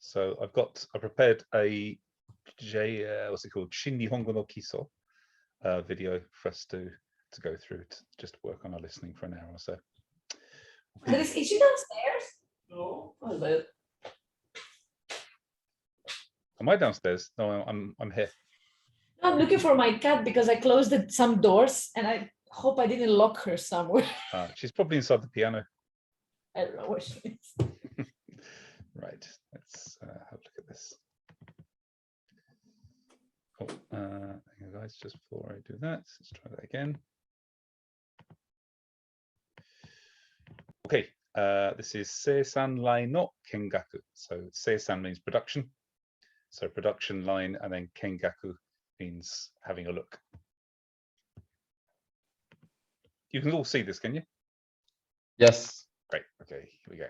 So I prepared a what's it called? Shin Nihongo no Kiso video for us to go through to just work on our listening for an hour or so. Okay. Is she downstairs? No. Oh, am I downstairs? No, I'm here. I'm looking for my cat because I closed some doors and I hope I didn't lock her somewhere. She's probably inside the piano. I don't know where she is. Right, let's have a look at this. Cool. Hang on, guys, just before I do that, let's try that again. Okay, this is Seisan line no kengaku. So Seisan means production. So production line, and then kengaku means having a look. You can all see this, can you? Yes. Great. Okay, here we go.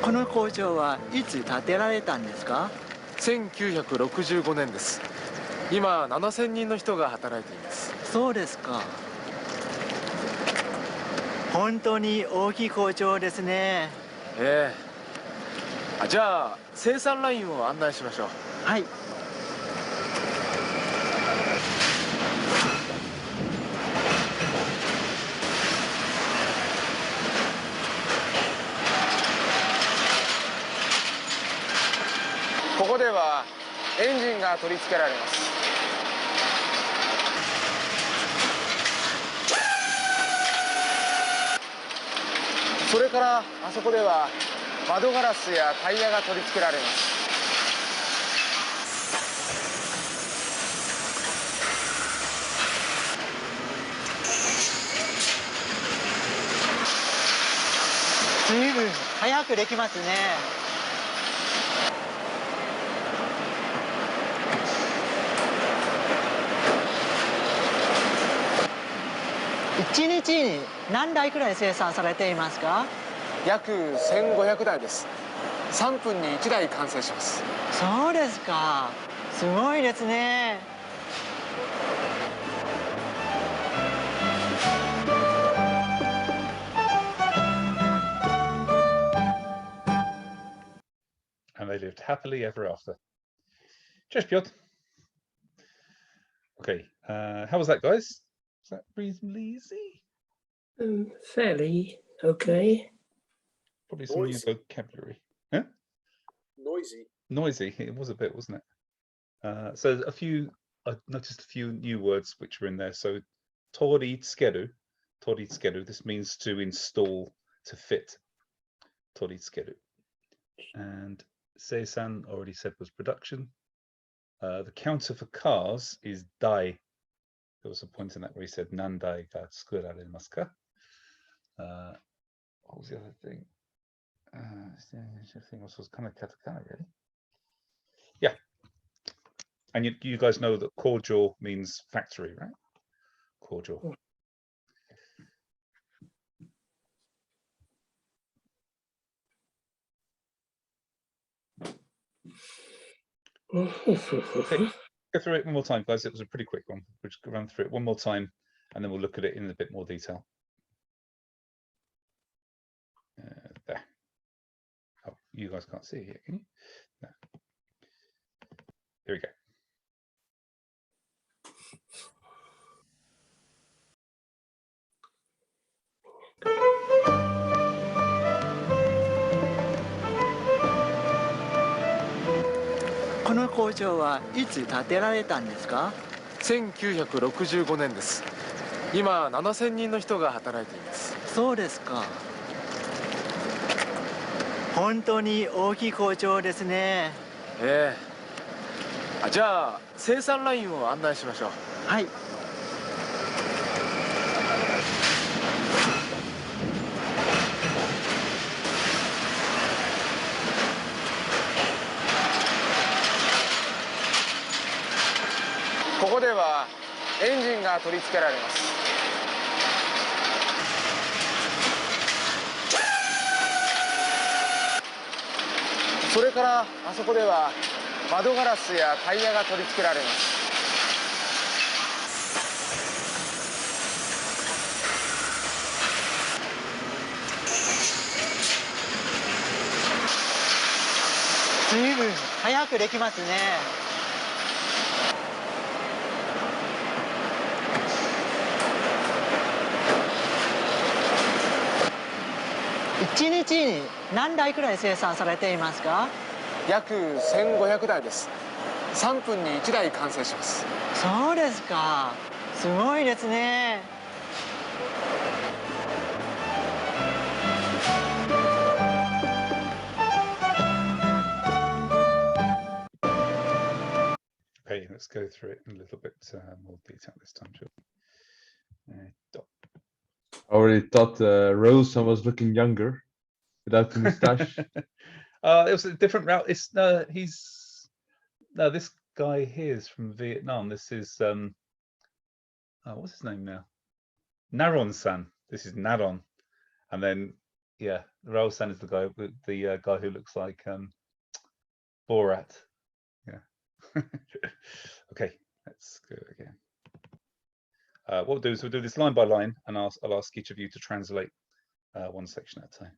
この工場はいつ建てられたんですか？1965年です。今7000人の人が働いています。そうですか。本当に大きい工場ですね。ええ。じゃあ生産ラインを案内しましょう。はい。ここではエンジンが取り付けられます。それからあそこでは窓ガラスやタイヤが取り付けられます。ずいぶん早くできますね。1日に何台くらい生産されていますか？約1500台です。3分に1台完成します。そうですか。すごいですね。And they lived happily ever after. Cześć, Piotr. Okay, how was that, guys? Is that reasonably easy? Fairly okay. Probably some new vocabulary. Huh? Noisy. It was a bit, wasn't it? So a few, I noticed a few new words which were in there. So toritsukeru. This means to install, to fit. Toritsukeru. And seisan already said was production. The counter for cars is dai. There was a point in that where he said nandai ga tsukuraremasu ka. What was the other thing? Everything else was kind of katakana, really. Yeah. And you guys know that kojo means factory, right? Kojo. Okay. Go through it one more time, guys. It was a pretty quick one. We'll just run through it one more time, and then we'll look at it in a bit more detail. There. Oh, you guys can't see it yet, can you? No. Here we go.この工場はいつ建てられたんですか？1965年です。今7000人の人が働いています。そうですか。本当に大きい工場ですね。ええ。じゃあ生産ラインを案内しましょう。はい。ここではエンジンが取り付けられます。それからあそこでは窓ガラスやタイヤが取り付けられます。ずいぶん早くできますね。1日に何台くらい生産されていますか？約1500台です。3分に1台完成します。そうですか。すごいですね。Okay, let's go through it in a little bit more detail this time, shall we? Dot. I already thought Rosen was looking younger without the moustache. It was a different route. It's this guy here is from Vietnam. This is what's his name now? Naron-san. This is Naron, and then yeah, Raul-san is the guy who looks like Borat. Yeah. Okay, let's go again. What we'll do is we'll do this line by line, and I'll ask each of you to translate one section at a time.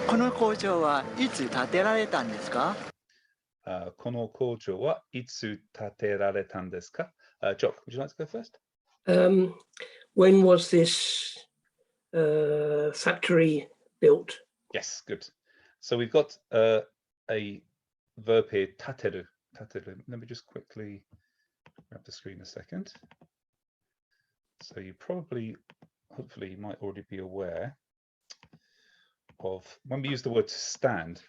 この工場はいつ建てられたんですか？この工場はいつ建てられたんですか? Jock, would you like to go first? When was this factory built? Yes, good. So we've got a verb here, tateru. Tateru. Let me just quickly grab the screen a second. So you probably, hopefully, you might already be aware of when we use the word to stand.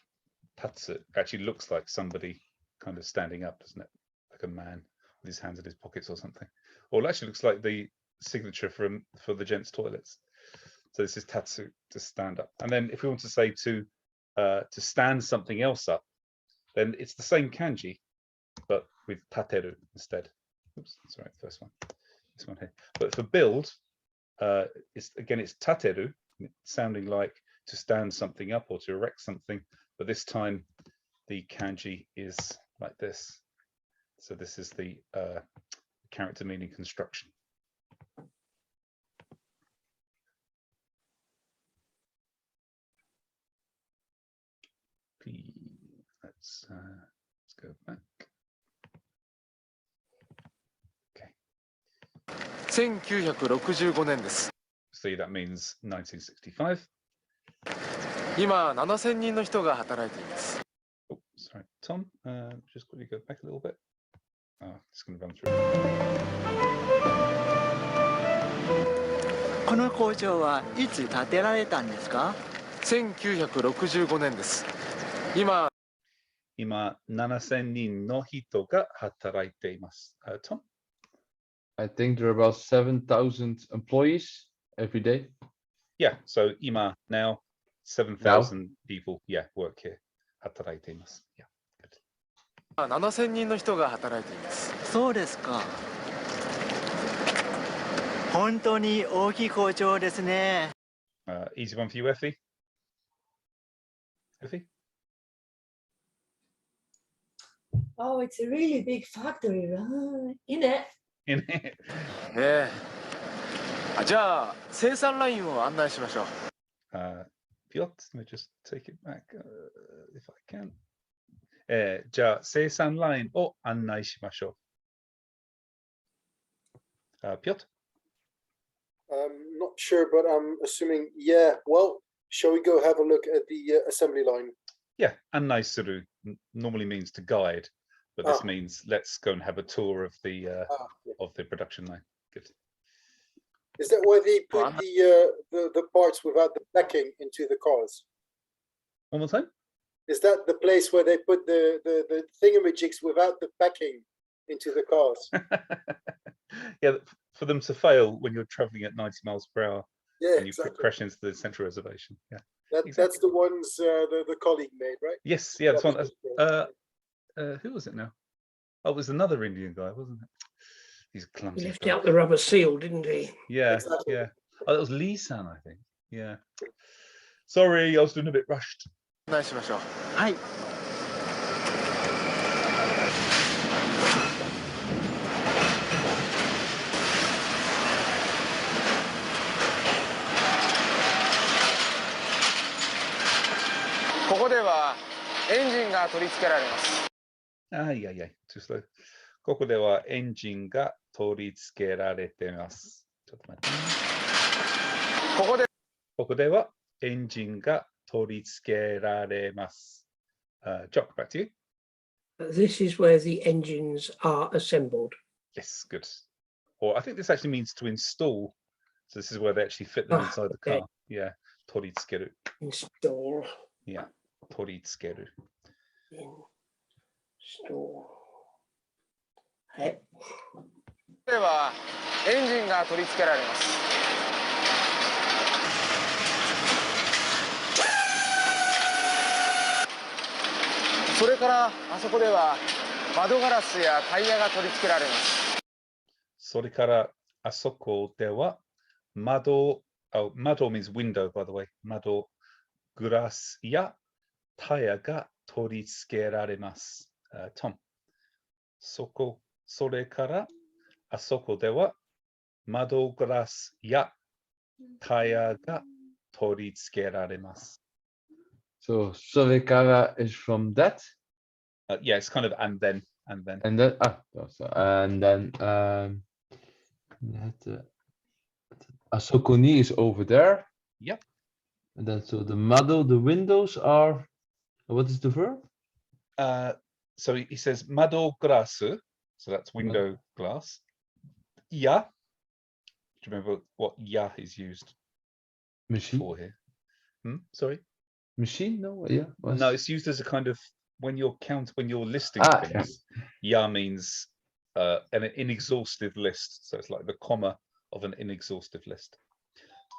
Tatsu actually looks like somebody kind of standing up, doesn't it? Like a man with his hands in his pockets or something. Or it actually looks like the signature for the gents' toilets. So this is tatsu, to stand up. And then if we want to say to stand something else up, then it's the same kanji, but with tateru instead. Oops, that's right, first one. This one here. But for build, it's tateru, sounding like to stand something up or to erect something, but this time the kanji is like this. So this is the character meaning construction. Let's go back. Okay. 1965年です。See, that means 1965. 今7000人の人が働いています。 Oh, sorry, Tom. Just quickly go back a little bit. Just going to run through. この工場はいつ建てられたんですか？1965年です。今7000人の人が働いています。Tom? I think there are about 7,000 employees every day. Yeah, so now 7,000 people, work here. 働いています。Yeah, good. 7000人の人が働いています。そうですか。本当に大きい工場ですね。Easy one for you, Effie. Effie? Oh, it's a really big factory, right? In it. In it. じゃあ生産ラインを案内しましょう。Piotr, let me just take it back if I can. じゃあ生産ラインを案内しましょう。Piotr? I'm not sure, but I'm assuming, yeah. Well, shall we go have a look at the assembly line? Yeah, 案内する normally means to guide, but this means let's go and have a tour of the production line. Good. Is that where they put the parts without the backing into the cars? One more time? Is that the place where they put the thingamajigs without the backing into the cars? Yeah, for them to fail when you're traveling at 90 miles per hour Yeah, and you exactly. crash into the central reservation. Yeah. That's the ones the colleague made, right? Yes, yeah, that's one. Who was it now? Oh, it was another Indian guy, wasn't it? He's clumsy. He left out the rubber seal, didn't he? Yeah, Exactly. yeah. Oh, that was Lee-san, I think. Yeah. Sorry, I was doing a bit rushed. お願いしましょう。はい。ここではエンジンが取り付けられます。いやいや、too slow。ここではエンジンが取り付けられています。ちょっと待ってね。ここではエンジンが取り付けられます。Jock, back to you. This is where the engines are assembled. Yes, good. Or I think this actually means to install. So this is where they actually fit them Ah, inside the okay. car. Yeah, 取り付ける。 Install. Yeah, 取り付ける。 Install. はい。ここではエンジンが取り付けられます。それからあそこでは窓ガラスやタイヤが取り付けられます。それからあそこでは窓、窓 means window, by the way. 窓、グラスやタイヤが取り付けられます。Tom。それからあそこでは窓ガラスやタイヤが取り付けられます。So Sorekara is from that, Yeah, it's kind of and then. and then and then Asokoni is over there. Yep. And then so the model, the windows are. What is the verb? So he says窓ガラス, so that's window glass. Ya. Do you remember what ya is used Machine. for here? Sorry? Machine? No. Yeah. No, it's used as a kind of when you're listing Ah, things. Ya means an inexhaustive list. So it's like the comma of an inexhaustive list.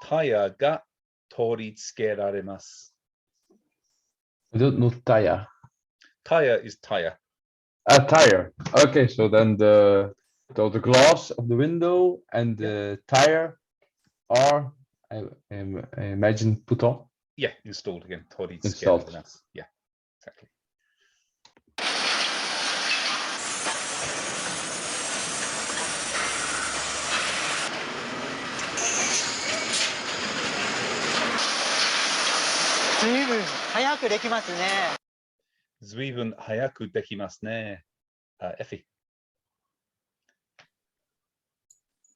Taya ga tori tsukeraremasu. I don't know tire. Taya is tire. Ah, tire. Okay, so then the glass of the window and the tire are, I imagine, put on. Yeah, installed again. Tori Installed. tsukeraremasu. Yeah, exactly. ずいぶん早くできますね。随分早くできますね。Effie.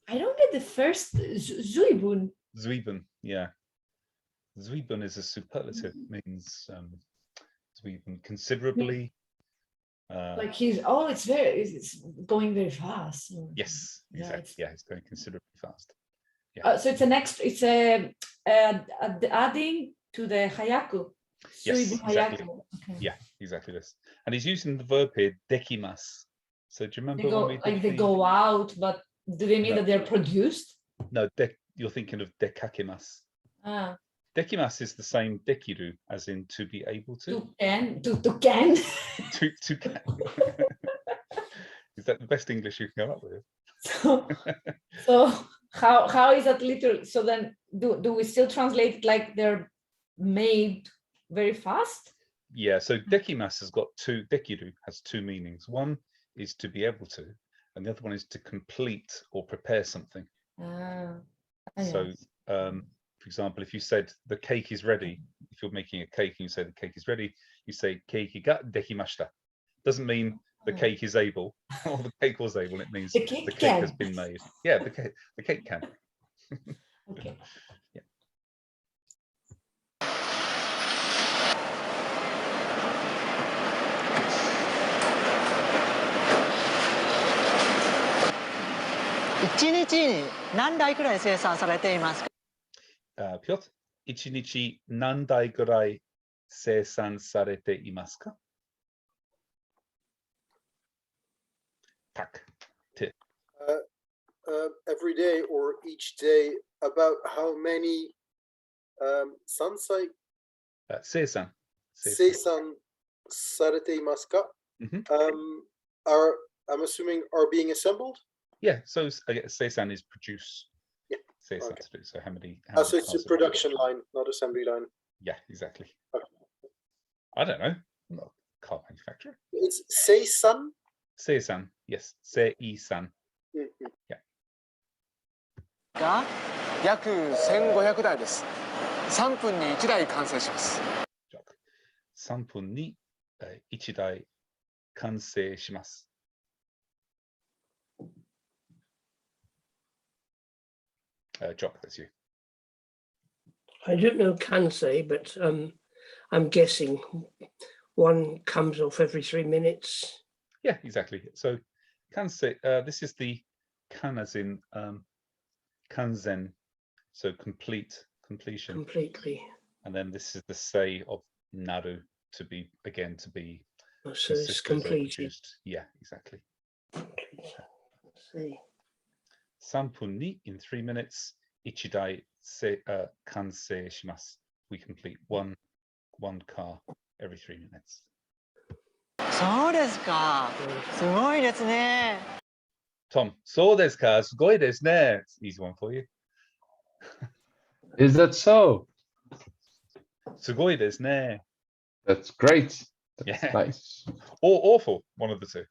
I don't get the first zuibun. Zuibun, yeah. Zuibun is a superlative, means zuibun considerably. Like it's going very fast. Yes, Yeah, exactly. Yeah, it's going considerably fast. So it's adding to the hayaku. Yes, Zuibun exactly. hayaku. Okay. Yeah, exactly this. And he's using the verb here, dekimasu. So do you remember They go when we did they go out, but do they mean No. that they're produced? No, you're thinking of dekakimasu. Ah, Dekimasu is the same dekiru, as in to be able to. to can. To can. Is that the best English you can come up with? So how is that literal? So then do we still translate it like they're made very fast? Yeah, so dekimasu has got dekiru has two meanings. One is to be able to, and the other one is to complete or prepare something. So, yes. for example, if you said the cake is ready, if you're making a cake and you say the cake is ready, you say keiki ga dekimashita. Doesn't mean the cake is able or the cake was able. It means The the cake cake can. has been made. Yeah, the cake can. Okay. Yeah.1日に何台くらい生産されていますか？ Piotr, 一日何台ぐらい生産されていますか? Tak. Every day or each day, about how many sansai 生産 seisan sarete imasu ka? Mhm. I'm assuming are being assembled. Yeah, so seisan is produce. Yeah, Seisan okay. to do. So how many So it's cars a are production line, not assembly line. Yeah, exactly. I don't know. I'm not a car manufacturer. It's Seisan. Seisan. Yes. Seisan. Mhm. が約1500台です。3分に1台完成します。 3分に1台完成します。Jock, that's you. I don't know Kansei, but I'm guessing one comes off every 3 minutes. Yeah, exactly. So kansei, this is the kan as in kanzen, so completion. Completely. And then this is the sei of naru, to be again to be Oh, so it's consistent or completed. produced. Yeah, exactly. Let's see. 3分に in 3 minutes, 1台完成します. We complete one car every 3 minutes. そうですか。すごいですね。 Tom, そうですか、すごいですね. Easy one for you. Is that so? すごいですね. That's great. That's Yeah. nice. Or awful, one of the two.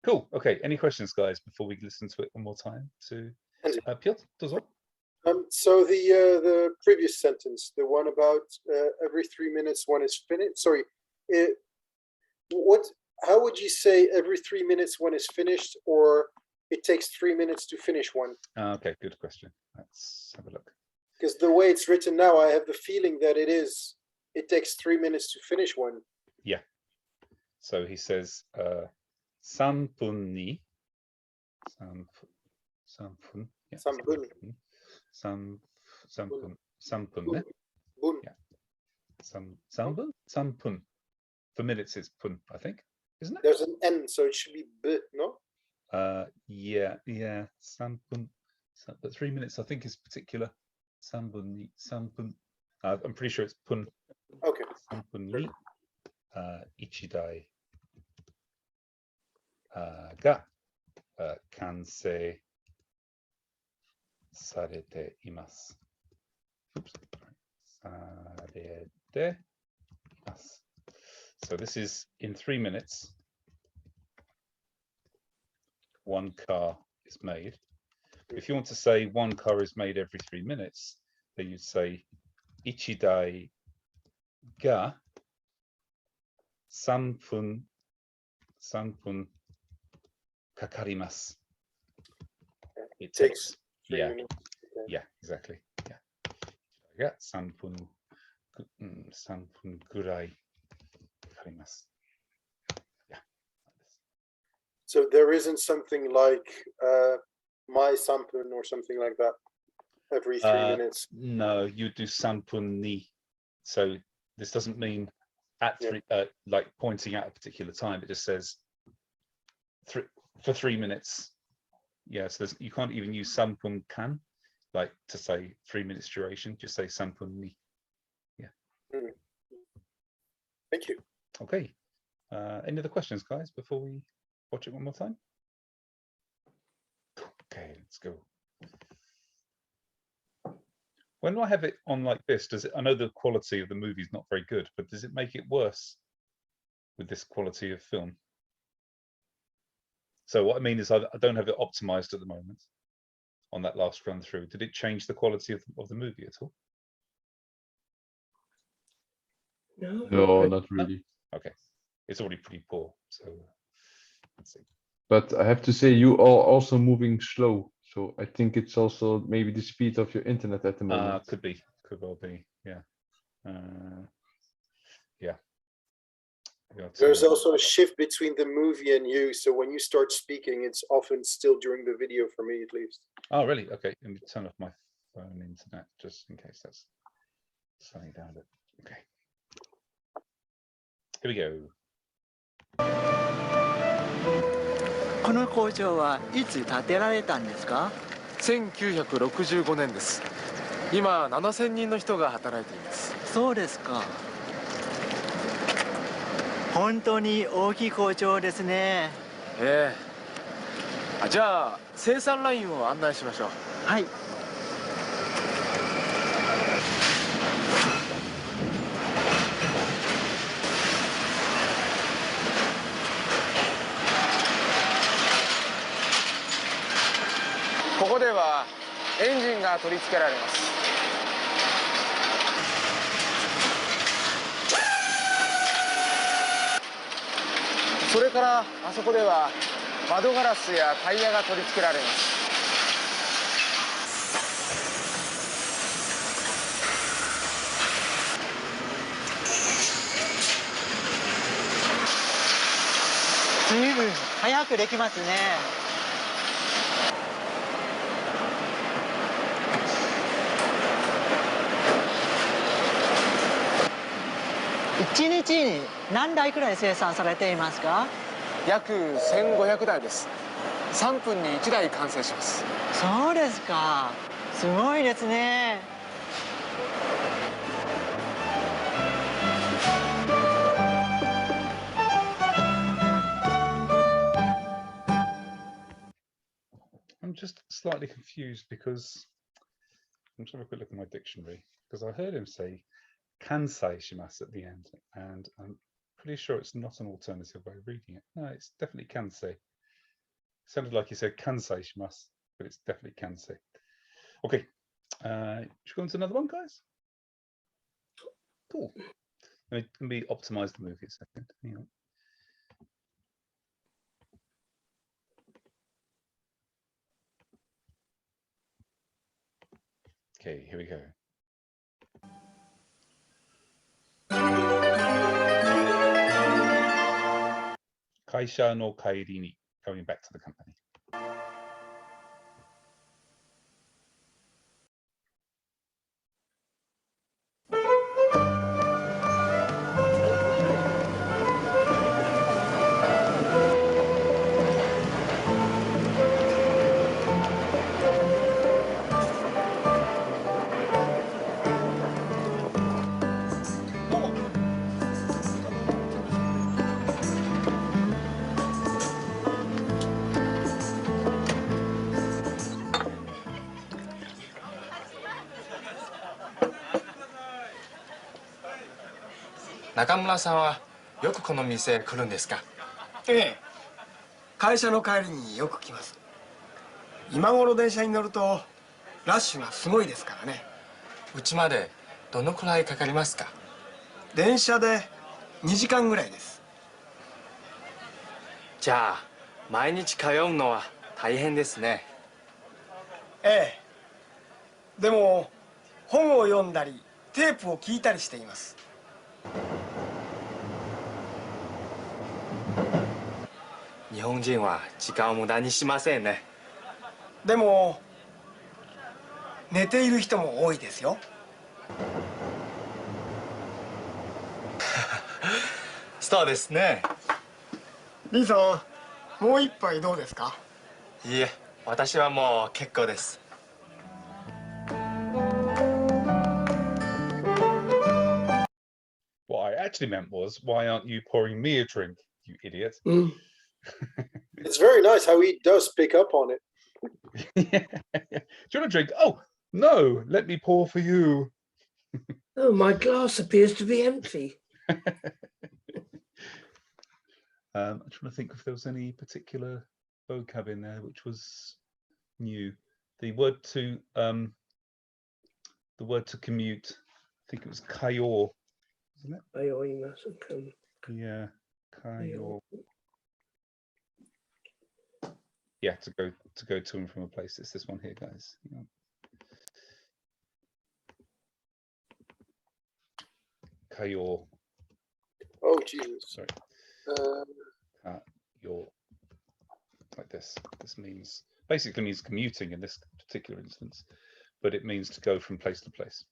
Cool. Okay. Any questions, guys, before we listen to it one more time? To Piotr, does what? So the previous sentence, the one about every 3 minutes one is finished. Sorry, how would you say every 3 minutes one is finished, or it takes 3 minutes to finish one? Okay, good question. Let's have a look. Because the way it's written now, I have the feeling that it takes 3 minutes to finish one. Yeah. So he says 3分に3分 yeah, 3分. 3分ね. Bun. Yeah. 3分 3分. For minutes it's pun, I think, isn't it? There's an N, so it should be b, no? Yeah. 3分. But 3 minutes I think is particular. 3分に3分. I'm pretty sure it's pun. Okay. 3分に1台が完成されています。されています。So this is in 3 minutes. One car is made. If you want to say one car is made every 3 minutes, then you'd say 1台が3分かかります。It takes 3 yeah, minutes. Okay. yeah, exactly. Yeah. が3分ぐらいかかります。Yeah. So there isn't something like my sampun or something like that every 3 minutes. No, you do 3分に. So this doesn't mean at three, like pointing at a particular time. It just says for 3 minutes. Yeah, so you can't even use 3分間, like to say 3 minutes duration. Just say 3分に. Yeah. Thank you. Okay. Any other questions, guys, before we watch it one more time? Okay, let's go. When I have it on like this, does it? I know the quality of the movie is not very good, but does it make it worse with this quality of film? So what I mean is I don't have it optimized at the moment on that last run through. Did it change the quality of the movie at all? No. No, not really. Okay, it's already pretty poor. So let's see. But I have to say, you are also moving slow. So I think it's also maybe the speed of your internet at the moment. Could be, could well be. Yeah. Yeah. There's also a shift between the movie and you. So when you start speaking, it's often still during the video for me, at least. Oh, really? Okay. Let me turn off my phone internet just in case that's slowing down a bit. Okay. Here we go. この工場はいつ建てられたんですか？ 1965年です。今7000人の人が働いています。そうですか。本当に大きい工場ですね。じゃあ生産ラインを案内しましょう。はい。エンジンが取り付けられます。それからあそこでは窓ガラスやタイヤが取り付けられます。ずいぶん早くできますね。1日に何台くらい生産されていますか？約1500台です。3分に1台完成します。そうですか。すごいですね。I'm just slightly confused because I'm just having a quick look at my dictionary because I heard him say kansei shimasu at the end, and I'm pretty sure it's not an alternative way of reading it. No, it's definitely kansei. Sounded like he said kansei shimasu, but it's definitely kansei. Okay, should we go on to another one, guys? Cool. Let me optimize the movie a second. Hang on. Okay, here we go. Kaisha no kairi ni, going back to the company.「中村さんはよくこの店来るんですか？」ええ、会社の帰りによく来ます。今頃電車に乗るとラッシュがすごいですからね。うちまでどのくらいかかりますか？電車で2時間ぐらいです。じゃあ毎日通うのは大変ですね。ええ、でも本を読んだりテープを聞いたりしています。日本人は時間を無駄にしませんね。でも寝ている人も多いですよ。そうですね。リーさん、もう一杯どうですか？いいえ、私はもう結構です。What I actually meant was, why aren't you pouring me a drink, you idiot? It's very nice how he does pick up on it. Do you want a drink? Oh, no, let me pour for you. Oh, my glass appears to be empty. I'm trying to think if there was any particular vocab in there which was new. The word to commute, I think it was kayor, isn't it? Yeah, kayor. Yeah, to go to and from a place. It's this one here, guys. Yeah. Kayor. Oh, Jesus. Sorry. Kayor. Like this. This basically means commuting in this particular instance, but it means to go from place to place.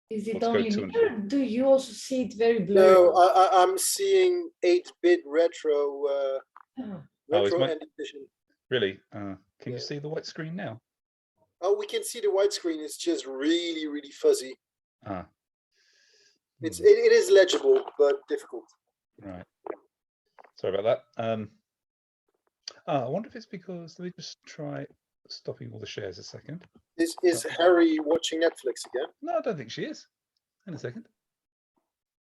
Is it Let's go only to me, and or from. do you also see it very blurry? No, I'm seeing 8-bit retro Oh. retro my- edition. Really? Can you Yeah. see the white screen now? Oh, we can see the widescreen. It's just really, really fuzzy. Ah. It is legible, but difficult. Right. Sorry about that. I wonder if it's because, let me just try stopping all the shares a second. Is Harry watching Netflix again? No, I don't think she is. In a second.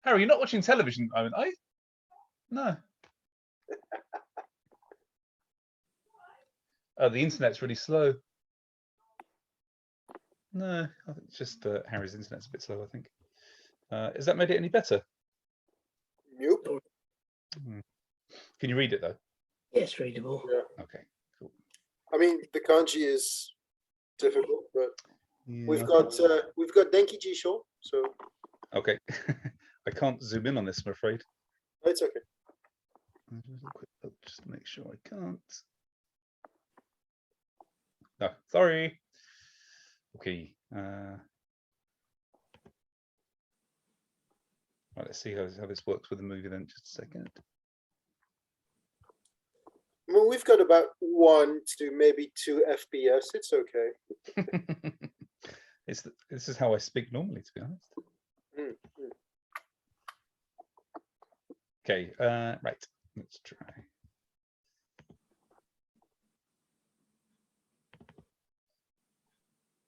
Harry, you're not watching television at the moment, are you? No. The internet's really slow. No, I think it's just Harry's internet's a bit slow, I think. Has that made it any better? Nope. Can you read it though? Yes, readable. Yeah. Okay, cool. I mean, the kanji is difficult, but Yeah, we've got Denki Jisho, so okay. I can't zoom in on this, I'm afraid. it's okay. Just a quick look, just to make sure I can't. No, sorry. Okay. Right, let's see how this works with the movie then. Just a second. Well, we've got about 1 to maybe 2 FPS. It's okay. This is how I speak normally, to be honest. Mm, mm. Okay, right. Let's try.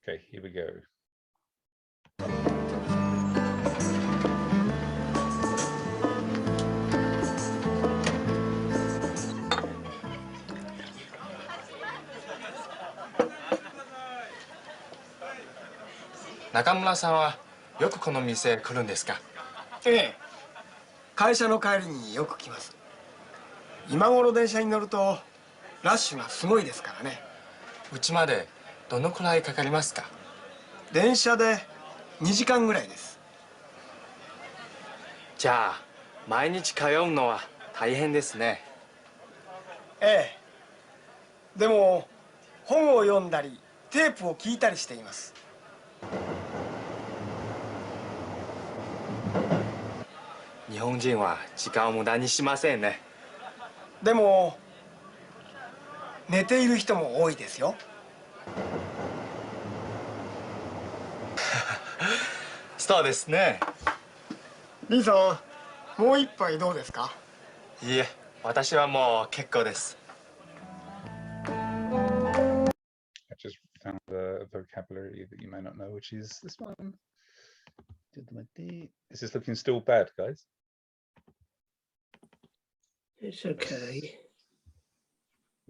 Okay, here we go.中村さんはよくこの店へ来るんですか？ええ、会社の帰りによく来ます。今頃電車に乗るとラッシュがすごいですからね。うちまでどのくらいかかりますか？電車で2時間ぐらいです。じゃあ毎日通うのは大変ですね。ええ、でも本を読んだりテープを聞いたりしています。日本人は時間を無駄にしませんね。でも寝ている人も多いですよ。そうですね。リーさん、もう一杯どうですか？いいえ、私はもう結構です。I just found a vocabulary that you may not know, which is this one. Is this looking still bad, guys? It's okay.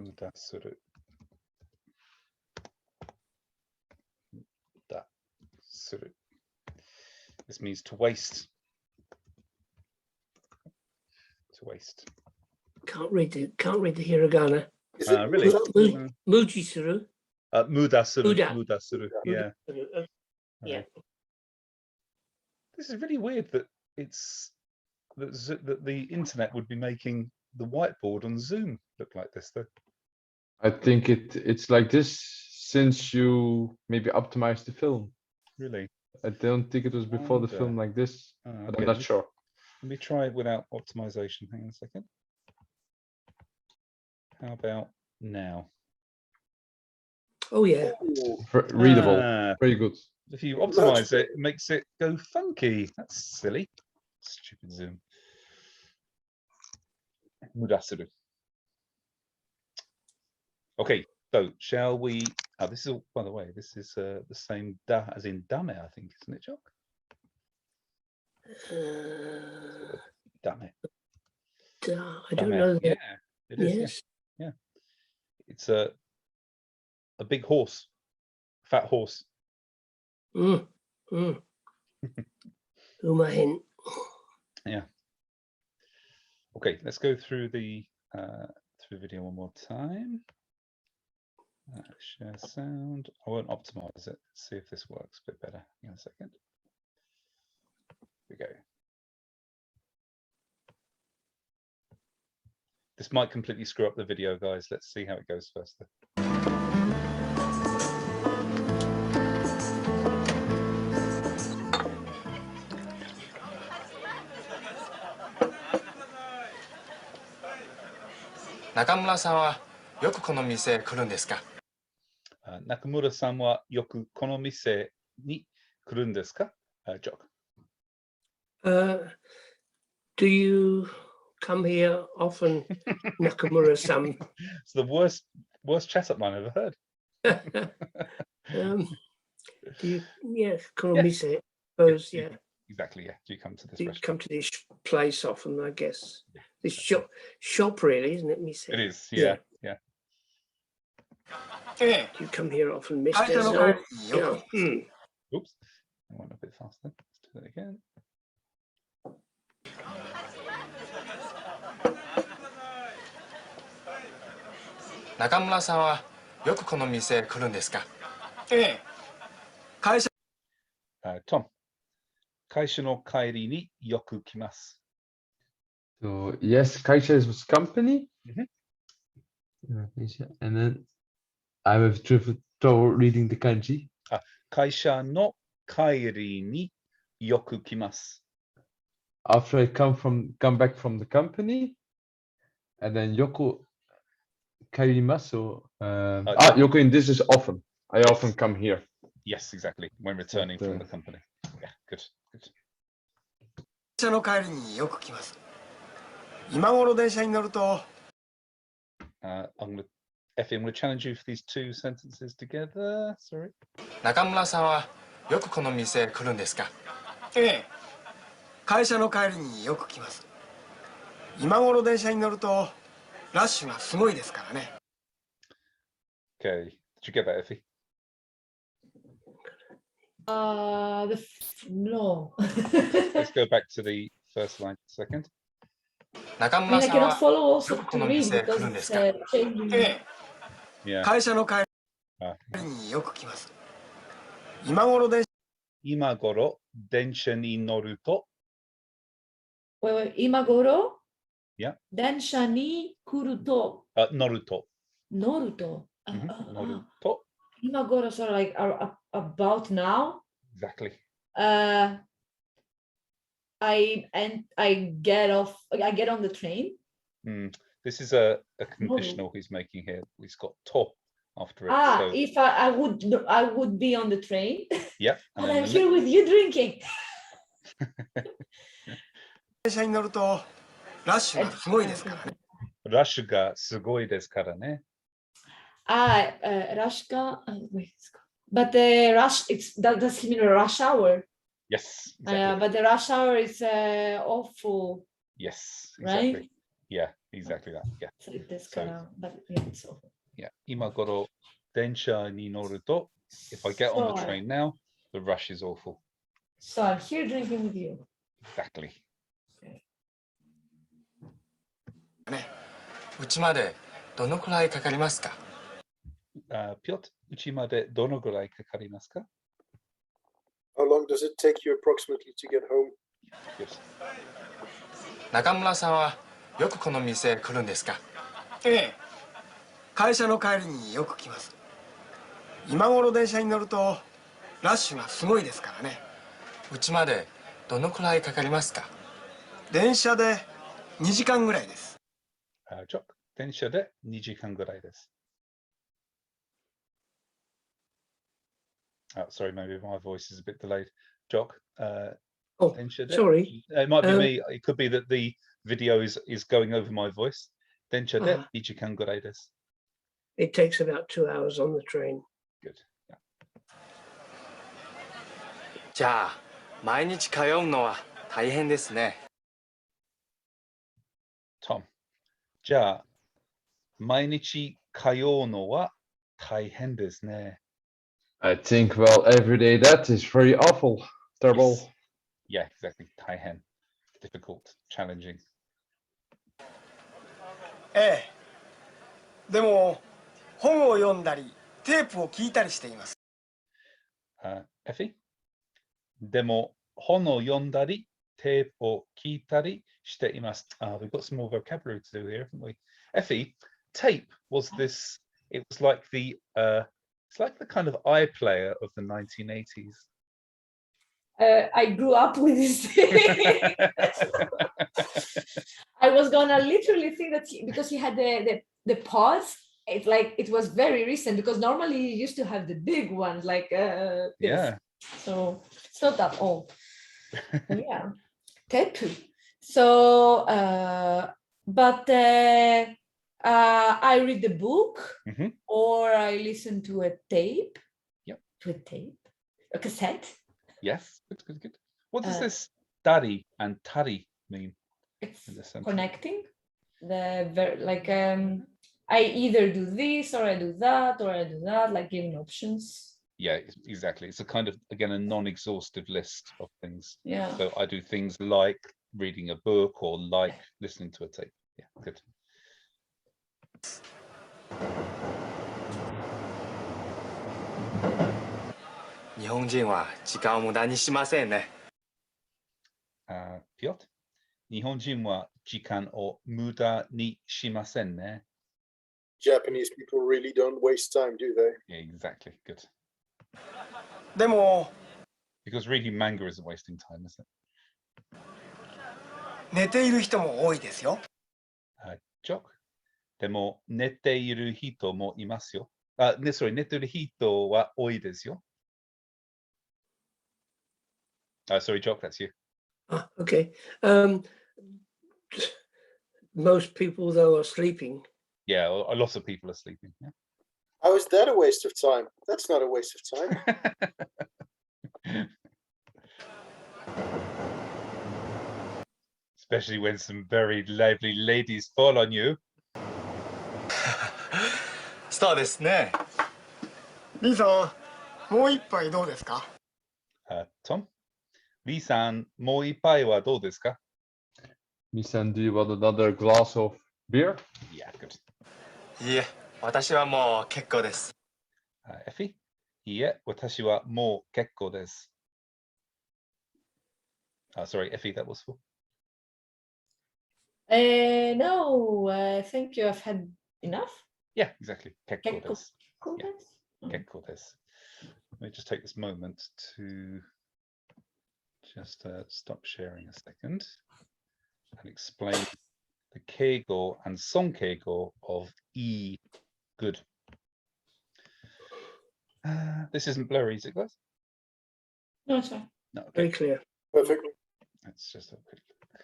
Mudasuru. Mudasuru. This means to waste. To waste. Can't read the hiragana. Is it Really? Mujisuru. Mudasuru. Muda. Mudasuru. Yeah. Yeah. This is really weird that that the internet would be making the whiteboard on Zoom look like this, though. I think it's like this since you maybe optimized the film. Really? I don't think it was before the Wonder. film like this, Oh, but okay, I'm not sure. Let me try it without optimization. Hang on a second. How about now? Oh yeah. Readable, Ah, very good. if you optimize it, it makes it go funky. That's silly. Stupid Zoom. Mudasuru. Okay, so shall we? Oh, this is all, by the way, this is the same da as in dame, I think, isn't it, Jock? Dame. I don't know. Yeah, That. it is. Yes. Yeah. It's a big horse, fat horse. Mm. Mm. Umahin. Yeah. Okay, let's go through the video one more time. Share sound. I won't optimize it. Let's see if this works a bit better. In a second. Here we go. This might completely screw up the video, guys. Let's see how it goes first. Nakamura-sanはよくこの店へ来るんですか？ Nakamura-san wa yoku kono mise ni kurun desu ka? Jock. Do you come here often, Nakamura-san? It's the worst chat up line I've ever heard. Do you? Yeah, Konomise. Suppose. Yeah. Exactly. Yeah. Do you come to this Do you restaurant? come to this place often? I guess this shop really, isn't it? Mise. It is. Yeah. Yeah. ええ、 You come here often, 会 Mr. 社の So, 帰りによ yeah. く Hmm. Oops, I went a bit faster. Let's do that again. 中村さんはよくこの店来るんですか？ええ、会社 Tom, 会社の帰りによく来ます。 So yes, Kaisha is with company. Mhm. Kaisha, and then I'm with trouble reading the kanji. 会社の帰りによく来ます。 After I come back from the company, and then Yoko Karimasu. Yoko, in this is often. I often come here. Yes, exactly. When returning from the But, company. Yeah, good, good. 社の帰りによく来ます。今頃電車に乗ると Effie, I'm going to challenge you for these two sentences together. Sorry. 中村さんはよくこの店来るんですか？ええ、会社の帰りによく来ます。今頃電車に乗るとラッシュがすごいですからね。 Okay. Did you get that, Effie? No. Let's go back to the first line second. 中 I mean, 村 I さん cannot は follow also よくこ to の read 店 because 来るんで it's すか？ changing. ええ、 Yeah. 会社の帰 Ah. りによく来ます。今頃電車 Imagoro, densha ni noruto. Wait, imagoro? Yeah. Densha ni kuruto. Noruto. Noruto. Noruto. Imagoro, so like about now. Exactly. I get off. I get on the train. This is a conditional he's making here. He's got to after it. So, If I would be on the train, yeah. but And I'm then here with you drinking. 電車に乗るとラッシュがすごいですからね。 rush ga sugoi desu kara ne. Rashka. Wait, but the rush. Does he mean a rush hour? Yes. Exactly. But the rush hour is awful, Yes. Exactly. right? Yeah. Exactly that. Yeah. So it is So- kind of, but yeah, it's awful. Yeah. Imagoro densha ni noruto. If I get on the So- train now, the rush is awful. So I'm here drinking with you. Exactly. うちまでどのくらいかかりますか？ Piotr, uchimade donogurai kakarimasu ka? How long does it take you approximately to get home? Good. 中村さんはよくこの店来るんですか？ええ、会社の帰りによく来ます。今頃電車に乗るとラッシュがすごいですからね。うちまでどのくらいかかりますか？電車で2時間ぐらいです。 Jock, densha de 2時間ぐらいです. Sorry, maybe my voice is a bit delayed. Jock, Oh, densha de- sorry. It might be Um, me. It could be that the video is going over my voice. Densha de Ah. 2時間ぐらいです. It takes about 2 hours on the train. Good. Yeah. じゃあ毎日通うのは大変ですね。 Tom, じゃあ毎日通うのは大変ですね. I think, well, every day that is very awful. Terrible. Yes. Yeah, exactly. 大変. Difficult, challenging. ええ、でも本を読んだりテープを聞いたりしています。 Effie? でも本を読んだりテープを聞いたりしています. We've got some more vocabulary to do here, haven't we? Effie, tape was this, it was like the it's like the kind of iPlayer of the 1980s. I grew up with this thing. I was gonna literally think that because he had the pause, it's like it was very recent because normally you used to have the big ones like this. Yeah. So it's not that old. Yeah. Tape. So but I read the book Mhm. or I listen to a tape. Yep. To a tape. A cassette. Yes, good. What does Uh, this dari and tari mean? It's In the sentence. connecting the I either do this or I do that or I do that, like giving options. Yeah, exactly. It's a kind of, again, a non-exhaustive list of things. Yeah. So I do things like reading a book or like listening to a tape. Yeah, good. 日本人は時間を無駄にしませんね。Piotr? 日本人は時間を無駄にしませんね。 Japanese people really don't waste time, do they? Yeah, exactly. Good. でも Because reading manga isn't wasting time, is it? 寝ている人も多いですよ。 Jock? でも寝ている人もいますよ。sorry, 寝ている人は多いですよ。Sorry, Jock, that's you. Ah, okay. Most people though are sleeping. Yeah, a lot of people are sleeping. Yeah. How is that a waste of time? That's not a waste of time. Especially when some very lively ladies fall on you. そうですね。リーさん、もう一杯どうですか？ Tom? Lee-san, もう一杯はどうですか? Misan, do you want another glass of beer? Yeah, good. いいえ、私はもう結構です。Effie? いいえ、私はもう結構です。Sorry, Effie, that was for. No, thank you. I've had enough. Yeah, exactly. 結構です Cool. Yeah. Nice. Gekko desu. Let me just take this moment to just stop sharing a second and explain the keigo and sonkeigo of E. Good. This isn't blurry, is it, guys? No, it's fine. No, okay. Very clear. Perfect. Let's just have a quick look.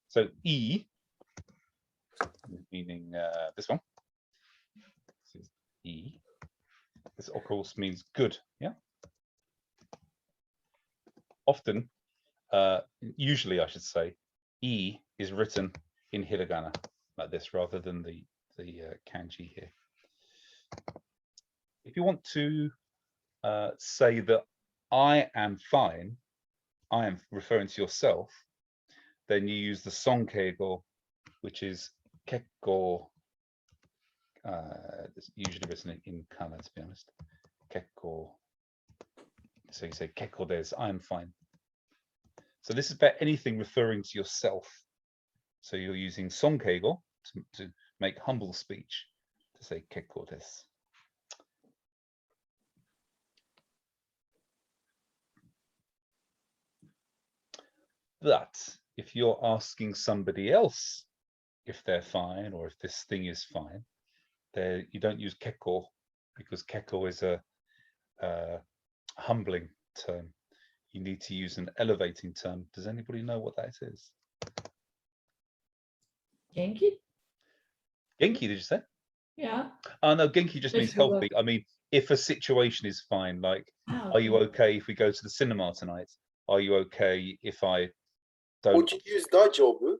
So E, meaning this one. This is E. This of course means good, yeah. Often, usually I should say, E is written in hiragana like this rather than the kanji here. If you want to say that I am fine, I am referring to yourself, then you use the sonkeigo, which is kekko. It's usually written in kana, to be honest. Kekko. So you say kekko desu, I am fine. So this is about anything referring to yourself. So you're using sonkeigo to make humble speech, to say kekko desu. But if you're asking somebody else if they're fine or if this thing is fine, there you don't use kekko, because kekko is a humbling term. You need to use an elevating term. Does anybody know what that is? Genki? Genki, did you say? Yeah. Oh no, Genki just If means you were- healthy. I mean, if a situation is fine, like, are you okay if we go to the cinema tonight? Are you okay if I don't? Would you use dajobu?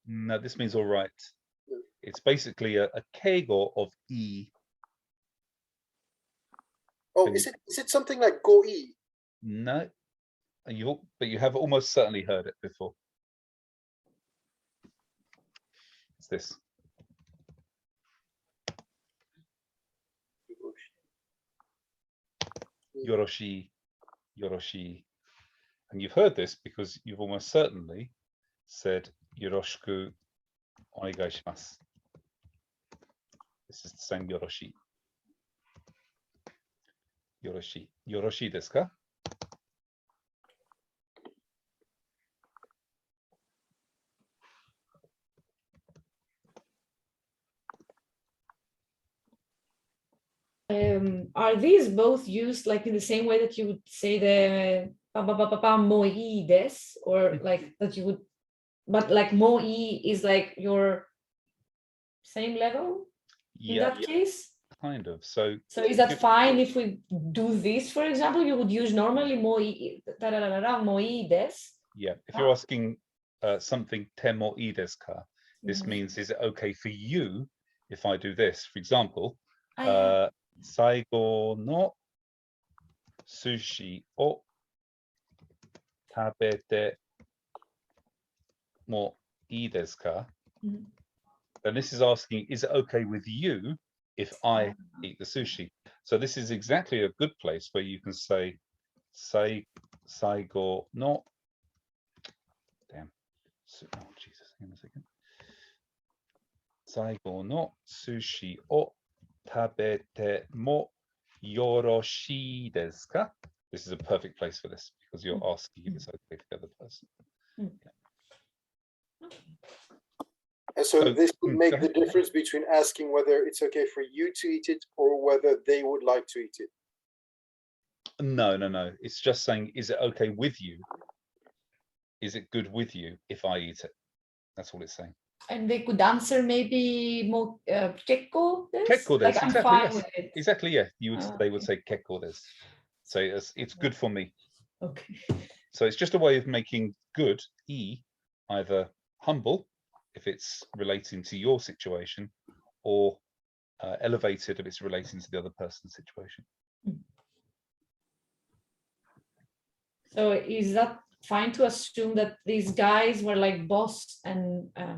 No, this means all right. No. It's basically a keigo of E. Oh, Can is it something like goi? No, but you have almost certainly heard it before. It's this. Yoroshi, Yoroshi. And you've heard this because you've almost certainly said Yoroshiku onegai shimasu. This is the same Yoroshi. Yoroshi. Yoroshi desu ka? Are these both used like in the same way that you would say the pa pa pa pa pa moi des, or like that you would, but like moi is like your same level in Yeah, that case? kind of. So So is that fine if we do this, for example? You would use normally moi moi des. yeah, if you're asking something te mo ii desu ka, this Mhm. means is it okay for you if I do this. For example, yeah. 最後の寿司を食べてもいいですか? Mhm. And this is asking, is it okay with you if I eat the sushi? So this is exactly a good place where you can say, 最後の damn. Oh, Jesus, hang on a second. 最後の寿司を食べてもよろしいですか? This is a perfect place for this because you're asking if it's okay for the other person. And so So, this would go make the ahead. difference between asking whether it's okay for you to eat it or whether they would like to eat it. No. It's just saying, is it okay with you? Is it good with you if I eat it? That's all it's saying. And they could answer maybe more kekko desu? Kekko desu, Like I'm exactly, fine yes. with it. Exactly, yeah. They would Okay. say kekko desu. So it's good for me. Okay. So it's just a way of making good, either humble, if it's relating to your situation, or elevated if it's relating to the other person's situation. So is that fine to assume that these guys were like boss and how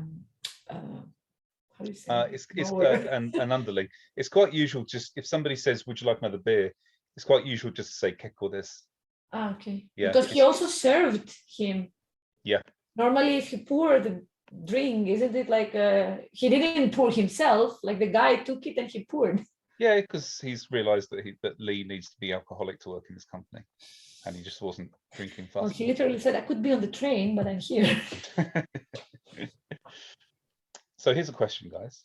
do you say? It's Lower. and underling. It's quite usual, just if somebody says, would you like another beer? It's quite usual just to say kekko desu. Okay. Yeah, Because he it's- also served him. Yeah. Normally, if you pour the drink, isn't it like he didn't pour himself? Like the guy took it and he poured. Yeah, because he's realized that Lee needs to be alcoholic to work in this company, and he just wasn't drinking Well, fast. he literally said, "I could be on the train, but I'm here." So here's a question, guys.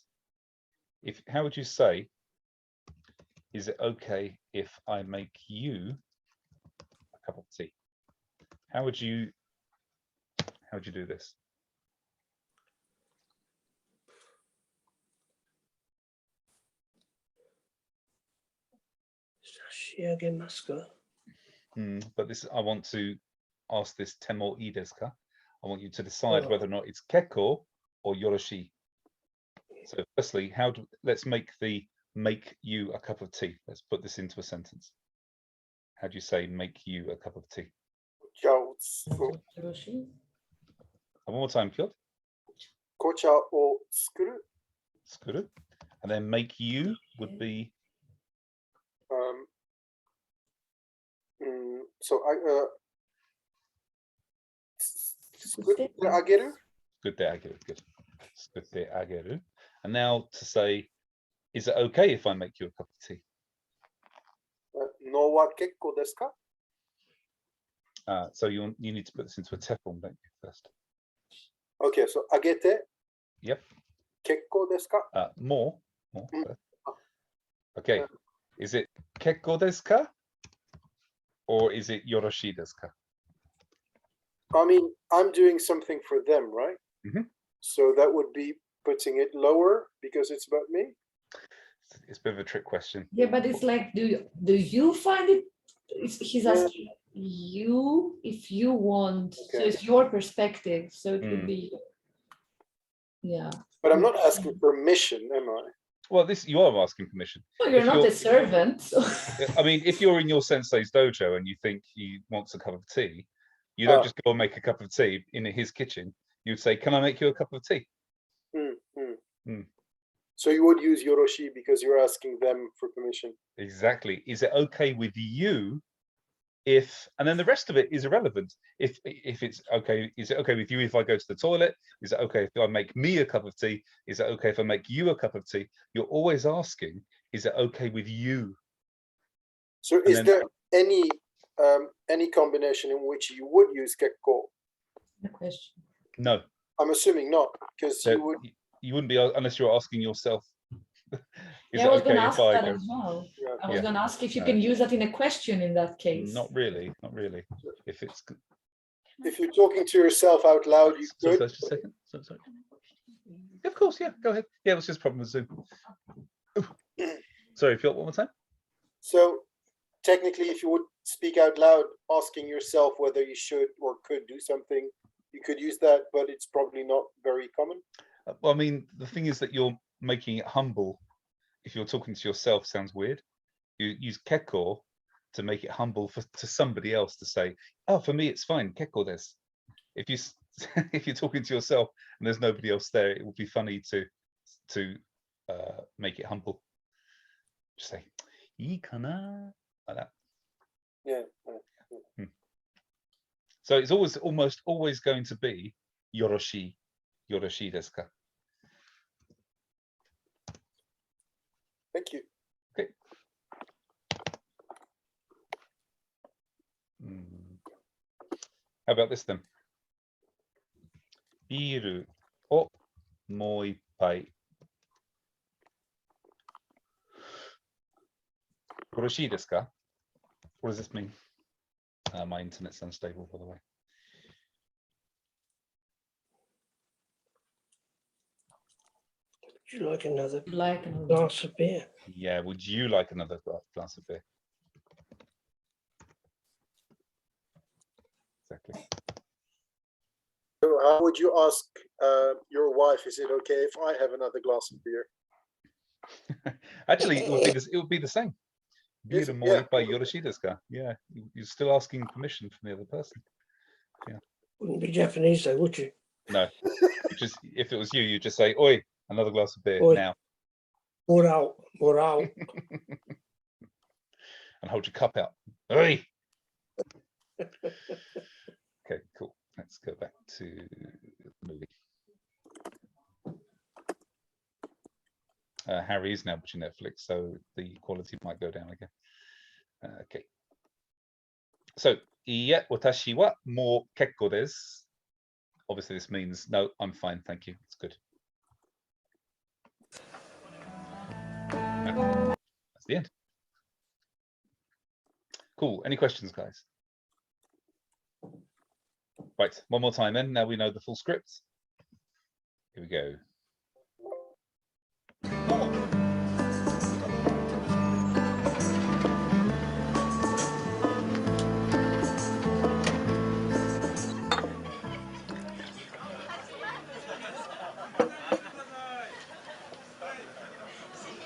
How would you say, is it okay if I make you a cup of tea? How would you do this? But this, I want to ask this temo ii desu ka? I want you to decide whether or not it's kekko or yoroshi. So firstly, let's make you a cup of tea. Let's put this into a sentence. How do you say make you a cup of tea? One more time, Piotr. 紅茶を作る Skuru. And then make you would be so I 作ってあげる good ageru. Good. Skute ageru. And now to say, is it okay if I make you a cup of tea? のは結構ですか So you need to put this into a teflon, don't you, first? Okay, so あげて Yep. 結構ですか More first. Okay. Is it kekko desu ka? Or is it yoroshi desu ka? I mean, I'm doing something for them, right? Mhm. So that would be putting it lower because it's about me. It's a bit of a trick question. Yeah, but it's like, do you find it? He's asking you if you want. So Okay. it's your perspective. So it would Mm. be, yeah. But I'm not asking permission, am I? Well, you are asking permission. Well, you're If not you're- a servant. So. I mean, if you're in your sensei's dojo and you think he wants a cup of tea, you don't just go and make a cup of tea in his kitchen. You'd say, can I make you a cup of tea? So you would use Yoroshi because you're asking them for permission. Exactly. Is it okay with you if, and then the rest of it is irrelevant. If it's okay, is it okay with you if I go to the toilet? Is it okay if I make me a cup of tea? Is it okay if I make you a cup of tea? You're always asking, is it okay with you? So And is then- there any combination in which you would use Gekko? The question. No. I'm assuming not, because So you would. wouldn't be unless you're asking yourself. Is Yeah, I it was going okay to if ask I that go? as well. Yeah. I was Yeah. going to ask if you No. can use that in a question in that case. Not really. If it's If you're talking to yourself out loud, you so could. just a second. Sorry. Of course, yeah. Go ahead. Yeah, it was just a problem with Zoom. Sorry, if you want one more time. So technically, if you would speak out loud, asking yourself whether you should or could do something, you could use that, but it's probably not very common. Well, I mean, the thing is that making it humble, if you're talking to yourself, sounds weird. You use keko to make it humble to somebody else to say, oh, for me, it's fine, keko desu. If you if you're talking to yourself and there's nobody else there, it would be funny to make it humble. Just say, ii kana, like that. Yeah. So it's almost always going to be yoroshi desu ka? Thank you. Okay. How about this then? ビールをもう一杯。よろしいですか? What does this mean? My internet's unstable, by the way. Would you like another Like another. glass of beer? Yeah, would you like another glass of beer? Exactly. So how would you ask your wife, is it okay if I have another glass of beer? Actually, it would be the same. Yes, Biru yeah. moi by Yoroshi desu ka? Yeah, you're still asking permission from the other person. Wouldn't be Japanese though, would you? No, if it was you, you'd just say, "Oi, another glass of beer Oi. now," Morale. and hold your cup out. Oi. Okay, cool. Let's go back to the movie. Harry is now watching Netflix, so the quality might go down again. Okay. So, iie, watashi wa mou kekko desu. Obviously, this means no, I'm fine, thank you. It's good. That's the end. Cool. Any questions, guys? Right, one more time then. Now we know the full script. Here we go.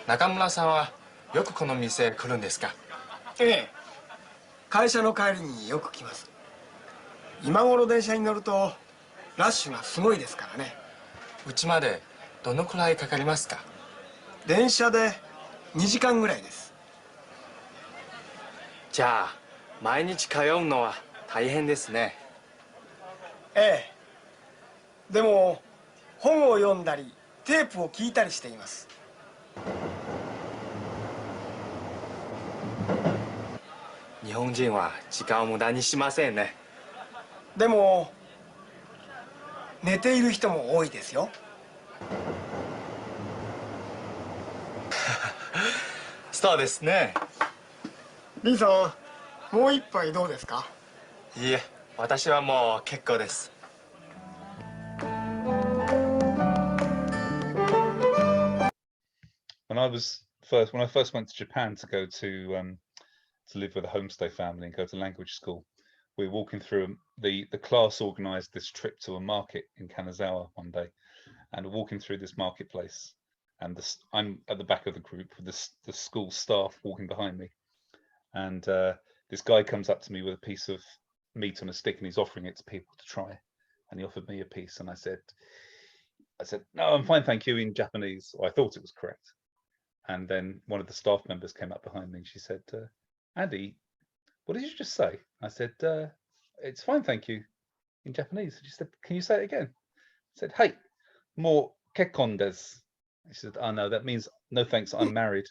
中村さんはよくこの店来るんですか？ええ、会社の帰りによく来ます。今頃電車に乗るとラッシュがすごいですからね。うちまでどのくらいかかりますか？電車で2時間ぐらいです。じゃあ毎日通うのは大変ですね。ええ、でも本を読んだりテープを聞いたりしています。日本人は時間を無駄にしませんね。でも寝ている人も多いですよ。そうですね。リンさん、もう一杯どうですか？いいえ、私はもう結構です。When I first went to Japan to go to live with a homestay family and go to language school, we were walking through the class organised this trip to a market in Kanazawa one day, and we're walking through this marketplace, and I'm at the back of the group with the school staff walking behind me, and this guy comes up to me with a piece of meat on a stick and he's offering it to people to try, and he offered me a piece, and I said no, I'm fine, thank you, in Japanese, or I thought it was correct. And then one of the staff members came up behind me and she said, Andy, what did you just say? I said, it's fine, thank you, in Japanese. She said, can you say it again? I said, hey, more kekkon desu. She said, oh no, that means no thanks, I'm married.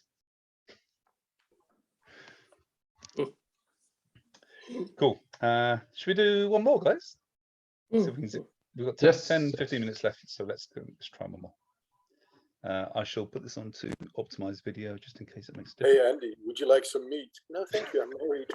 Cool. Should we do one more, guys? So we can we've got 10, 15 minutes left, so let's try one more. I shall put this on to optimize video just in case it makes a difference. Hey Andy, would you like some meat? No, thank you, I'm married.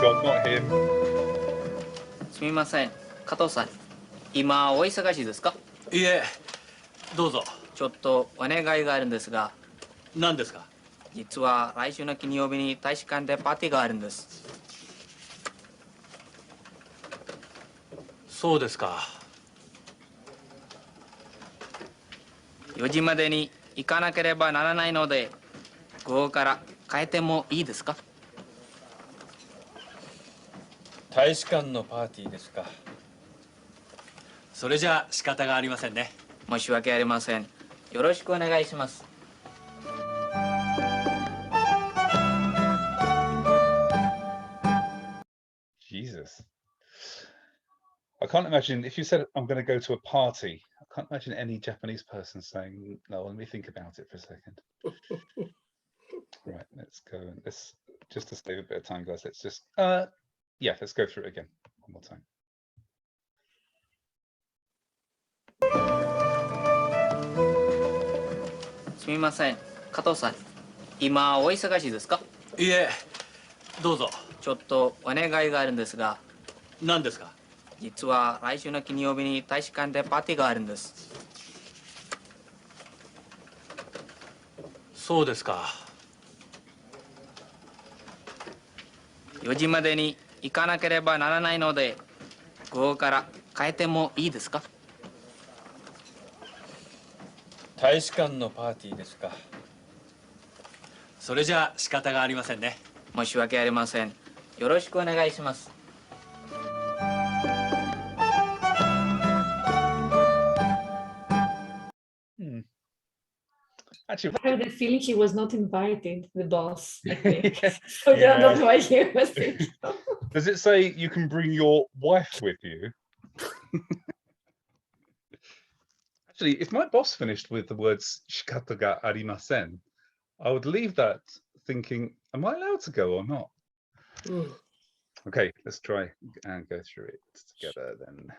God, not him. すみません、加藤さん。今お忙しいですか？いえ、どうぞ。ちょっとお願いがあるんですが。何ですか？実は来週の金曜日に大使館でパーティーがあるんです。そうですか。4時までに行かなければならないので、午後から変えてもいいですか？大使館のパーティーですか。それじゃ仕方がありませんね。申し訳ありません。よろしくお願いします。Jesus. I can't imagine if you said I'm going to go to a party. I can't imagine any Japanese person saying, "No, let me think about it for a second." Right, let's go and let's just to save a bit of time, guys. Let's just yeah, let's go through it again one more time. すみません、加藤さん。今お忙しいですか？いえ、どうぞ。ちょっとお願いがあるんですが。何ですか？実は来週の金曜日に大使館でパーティーがあるんです。そうですか。4時までに行かなければならないので、午後から変えてもいいですか？大使館のパーティーですか。それじゃ仕方がありませんね。申し訳ありません。よろしくお願いします。Actually, I have the feeling he was not invited, the boss, I think. So yeah, that's why he was thinking. Does it say you can bring your wife with you? Actually, if my boss finished with the words "shikata ga arimasen," I would leave that thinking, am I allowed to go or not? Okay, let's try and go through it together then.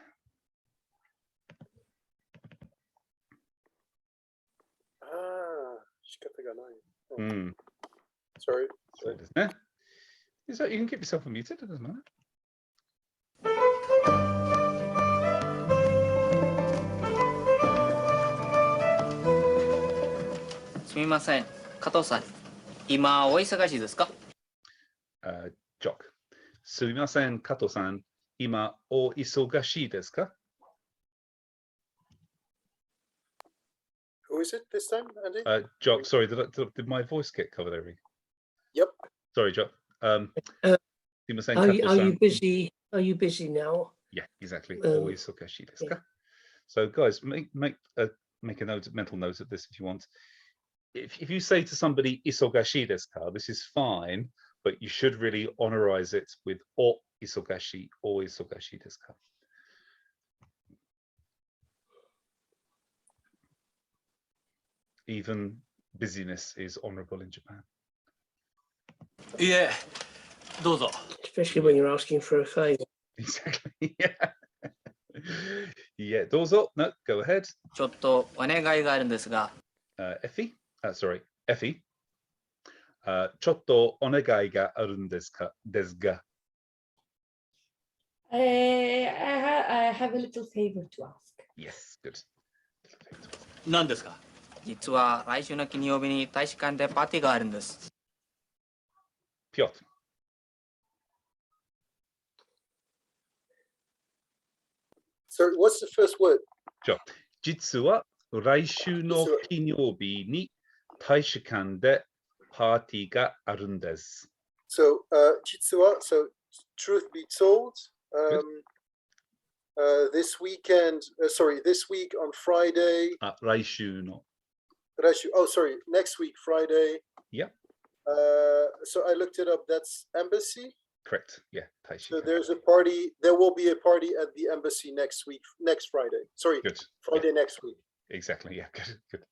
Sorry. So, is that you can keep yourself unmuted, it doesn't matter. すみません、加藤さん。今お忙しいですか？Jock. すみません、加藤さん。今お忙しいですか？ Who is it this time, Andy? Jock, sorry, did my voice get covered over? Yep. Sorry, Jock. Are you busy? Are you busy now? Yeah, exactly. So, guys, make a mental note of this if you want. If you say to somebody "isogashi desu ka," this is fine, but you should really honorize it with "o isogashi" or "isogashi desu ka." Even busyness is honorable in Japan. いえ、どうぞ。Especially when you're asking for a favor. Exactly. Yeah. Yeah. どうぞ. No, go ahead. ちょっとお願いがあるんですが。Effie. Sorry, Effie. ちょっとお願いがあるんですか？ですが。I have a little favor to ask. Yes, good. 何ですか？実は来週の金曜日に大使館でパーティーがあるんです。Piotr. Sorry, what's the first word? 実は来週の金曜日に大使館でパーティーがあるんです。So, 実は, so truth be told, this weekend, this week on Friday. 来週の。Oh, sorry, next week, Friday. Yeah. So I looked it up. That's embassy. Correct. Yeah. So there's a party. There will be a party at the embassy next week, next Friday. Sorry, good. Friday next week. Exactly. Yeah. Good. Good.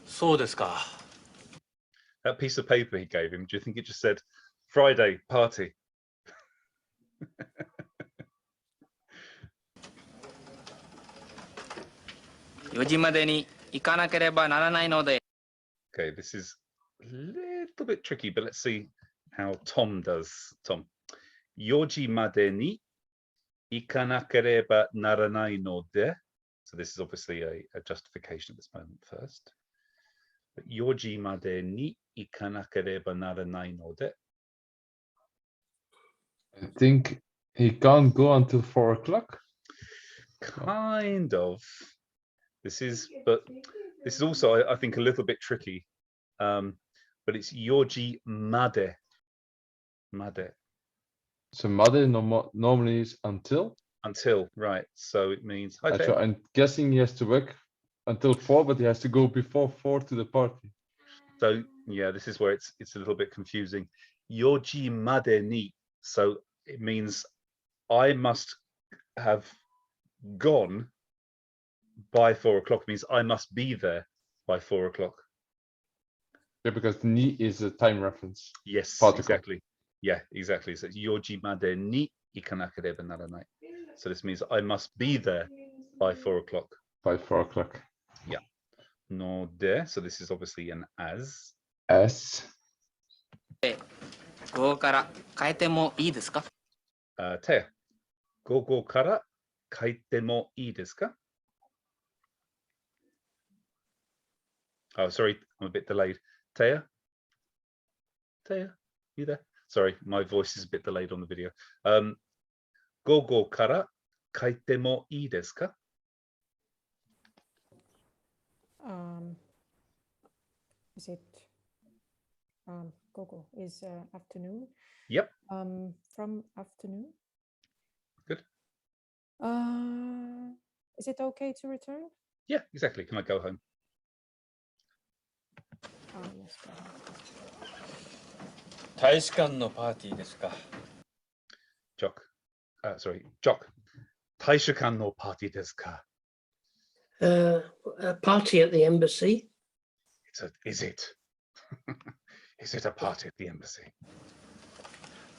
Soですか. That piece of paper he gave him, do you think it just said Friday party? "4時までに行かなければならないので." Okay, this is a little bit tricky, but let's see how Tom does. Tom. Yoji made ni ikanakereba naranai no de. So this is obviously a justification at this moment first. But yoji made ni ikanakereba naranai no de. I think he can't go until 4 o'clock. Kind of. This is also, I think, a little bit tricky. But it's yoji made. Made. So made normally is until. Until, right. So it means hi, So I'm guessing he has to work until 4, but he has to go before 4 to the party. So yeah, this is where it's a little bit confusing. Yoji made ni. So it means I must have gone by 4 o'clock. Means I must be there by 4 o'clock. Yeah, because ni is a time reference. Yes, particle. exactly. Yeah, exactly. So it's yoji made ni ikanakereba naranai. So this means I must be there by 4 o'clock. By 4 o'clock. Yeah. No de. So this is obviously an as. As. 午後から変えてもいいですか? Teya. 午後から変えてもいいですか? Oh, sorry, I'm a bit delayed. Teya? Teya, you there? Sorry, my voice is a bit delayed on the video. 午後から変えてもいいですか? Is it Gogo is afternoon? Yep. From afternoon. Good. Is it okay to return? Yeah, exactly. Can I go home? Yes. Go ahead. 大使館のパーティーですか? Jock. Sorry, Jock. 大使館のパーティーですか? A party at the embassy. Is it? Is it a party at the embassy?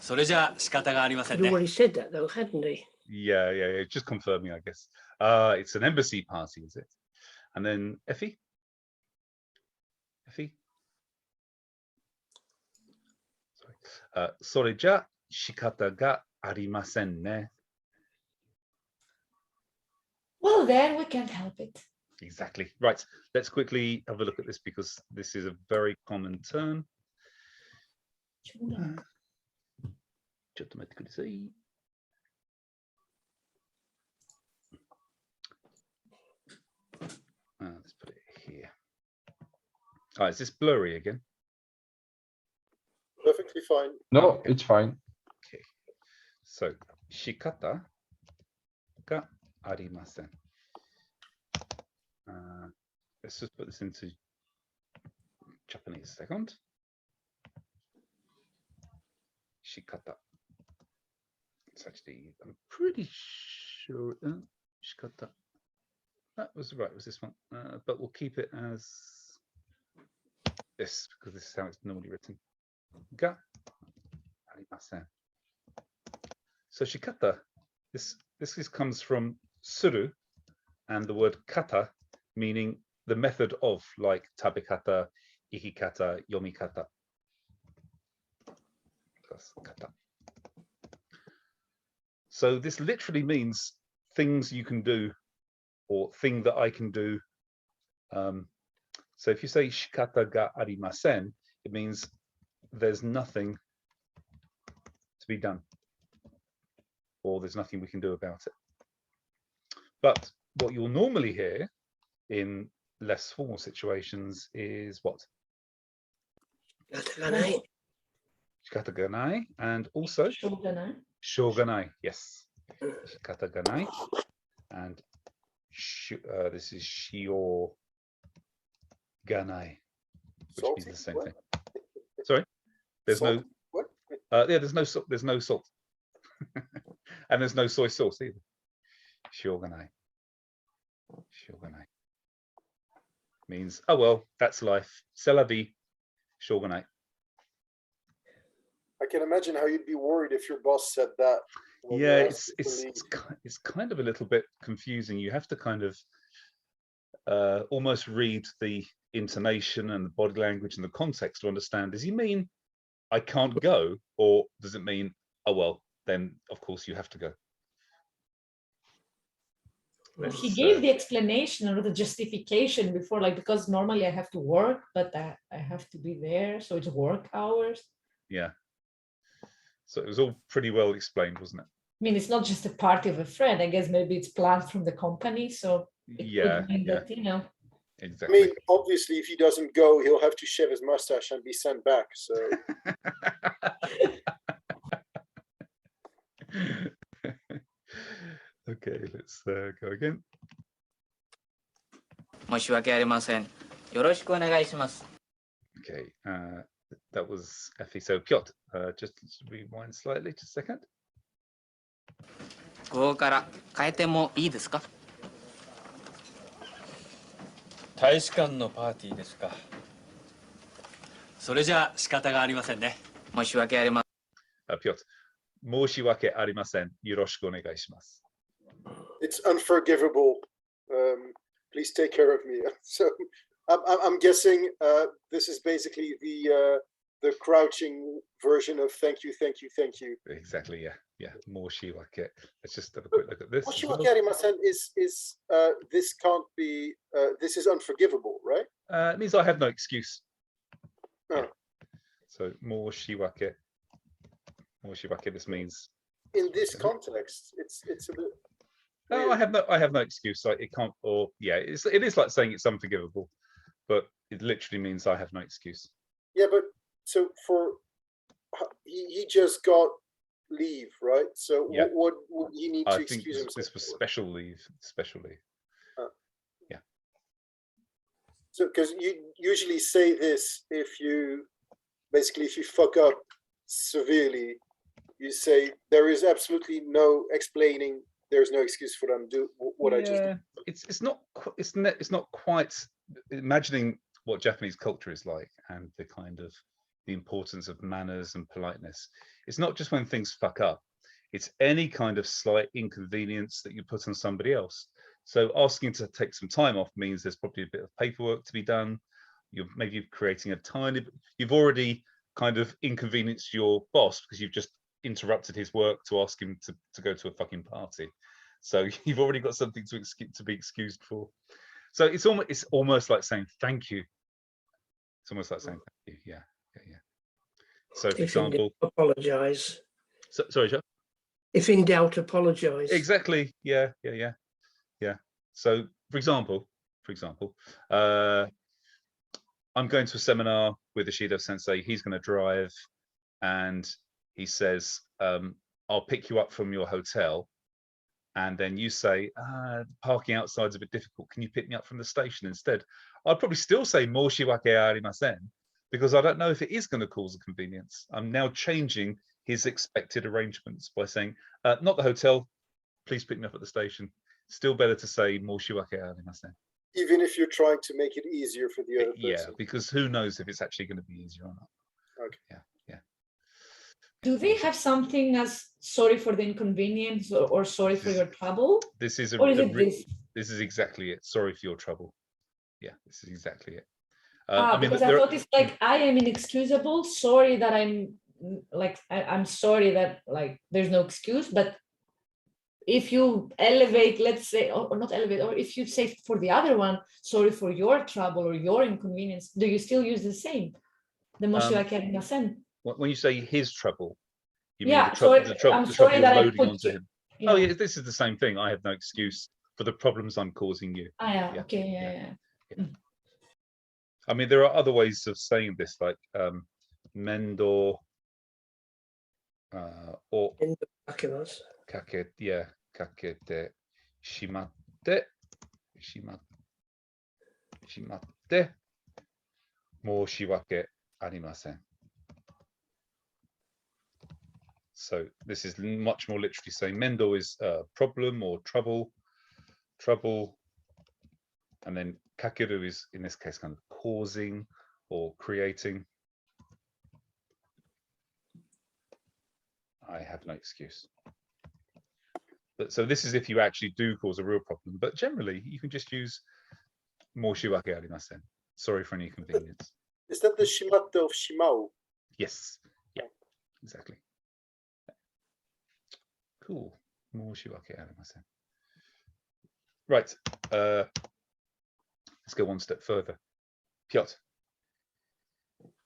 それじゃ仕方がありません He'd ね。 already said that though, hadn't he? Yeah. Just confirming, I guess. It's an embassy party, is it? And then Effie? Effie? Sorry. それじゃ仕方がありませんね. Well, then we can't help it. Exactly. Right. Let's quickly have a look at this because this is a very common term. ちょっと待ってください. Let's put it here. Is this blurry again? Perfectly fine. No, it's fine. Okay. So, 仕方がありません. Let's just put this into Japanese a second. Shikata. It's actually, I'm pretty sure. Shikata. That was right. Was this one? But we'll keep it as this because this is how it's normally written. Ga arimasen. So shikata. This comes from suru, and the word kata meaning the method of, like tabekata, ikikata, yomikata. That's kata. So this literally means things you can do or thing that I can do. So if you say shikata ga arimasen, it means there's nothing to be done or there's nothing we can do about it. But what you'll normally hear in less formal situations is what? Shikata ganai, and also shoganai. Yes, shikata ganai, and this is shio ganai, which means the same thing. Sorry, there's Salt? no. What? Yeah, there's no salt. There's no salt, and there's no soy sauce either. Shoganai. Shoganai means, oh well, that's life. C'est la vie. Shoganai. I can imagine how you'd be worried if your boss said that. when you Yeah, asked to leave. it's kind of a little bit confusing. You have to kind of almost read the intonation and the body language and the context to understand, does he mean I can't go, or does it mean, oh well, then of course you have to go? He gave the explanation or the justification before, like, because normally I have to work, but I have to be there, so it's work hours. Yeah. So it was all pretty well explained, wasn't it? I mean, it's not just a party of a friend. I guess maybe it's planned from the company, so it could mean that, you know. Exactly. I mean, obviously, if he doesn't go, he'll have to shave his mustache and be sent back. So. Okay, let's go again. 申し訳ありません。よろしくお願いします。 Okay, that was Effie. So Piotr, just rewind slightly, just a second. 午後から変えてもいいですか？大使館のパーティーですか。それじゃ仕方がありませんね。申し訳ありません。Piotr, 申し訳ありません。よろしくお願いします。 It's unforgivable. Please take care of me. So I'm guessing this is basically the crouching version of thank you, thank you, thank you. Exactly. Yeah. Moshiwake. Let's just have a quick look at this. Moshiwake arimasen is this can't be. This is unforgivable, right? It means I have no excuse. Oh. Yeah. So moshiwake. Moshiwake. This means. In this context, it's a bit. No, I have no excuse. Like it can't, or yeah, it is like saying it's unforgivable, but it literally means I have no excuse. Yeah, but so for he just got leave, right? So Yeah. what would he need to I think excuse himself? this was for? special leave. Yeah. So because you usually say this if you fuck up severely, you say there is absolutely no explaining. There's no excuse for them to do what I just did. It's not quite imagining what Japanese culture is like and the kind of the importance of manners and politeness. It's not just when things fuck up. It's any kind of slight inconvenience that you put on somebody else. So asking to take some time off means there's probably a bit of paperwork to be done. You're creating you've already kind of inconvenienced your boss because you've just interrupted his work to ask him to go to a fucking party. So you've already got something to be excused for. So it's almost like saying thank you. It's almost like saying thank you. Yeah. So for example, apologize. Sorry, Joe. If in doubt, apologize. Exactly. Yeah. So for example, I'm going to a seminar with Ishido Sensei. He's going to drive, and he says, I'll pick you up from your hotel. And then you say, parking outside is a bit difficult. Can you pick me up from the station instead? I'd probably still say moshiwake arimasen, because I don't know if it is going to cause a convenience. I'm now changing his expected arrangements by saying, not the hotel, please pick me up at the station. Still better to say moshiwake arimasen. Even if you're trying to make it easier for the other person. Yeah, because who knows if it's actually going to be easier or not. Okay. Yeah. Do they have something as sorry for the inconvenience or sorry for your trouble? This is this is exactly it. Sorry for your trouble. Yeah, this is exactly it. Because I thought it's like I am inexcusable. Sorry that I'm sorry that like there's no excuse. But if you elevate, let's say, or not elevate, or if you say for the other one, sorry for your trouble or your inconvenience, do you still use the same? The moshiwake arimasen. When you say his trouble, you mean the trouble you're loading onto him. Yeah. Oh yeah, this is the same thing. I have no excuse for the problems I'm causing you. Okay. I mean, there are other ways of saying this, like mendo or kakete shimatte moshiwake arimasen. So this is much more literally saying mendo is problem or trouble, and then kakeru is in this case kind of causing or creating. I have no excuse. But so this is if you actually do cause a real problem. But generally, you can just use Moshiwake arimasen. Sorry for any inconvenience. Is that the shimatte of shimau? Yes. Yeah. Exactly. Cool. Moshiwake arimasen. Right. Let's go one step further. Piotr,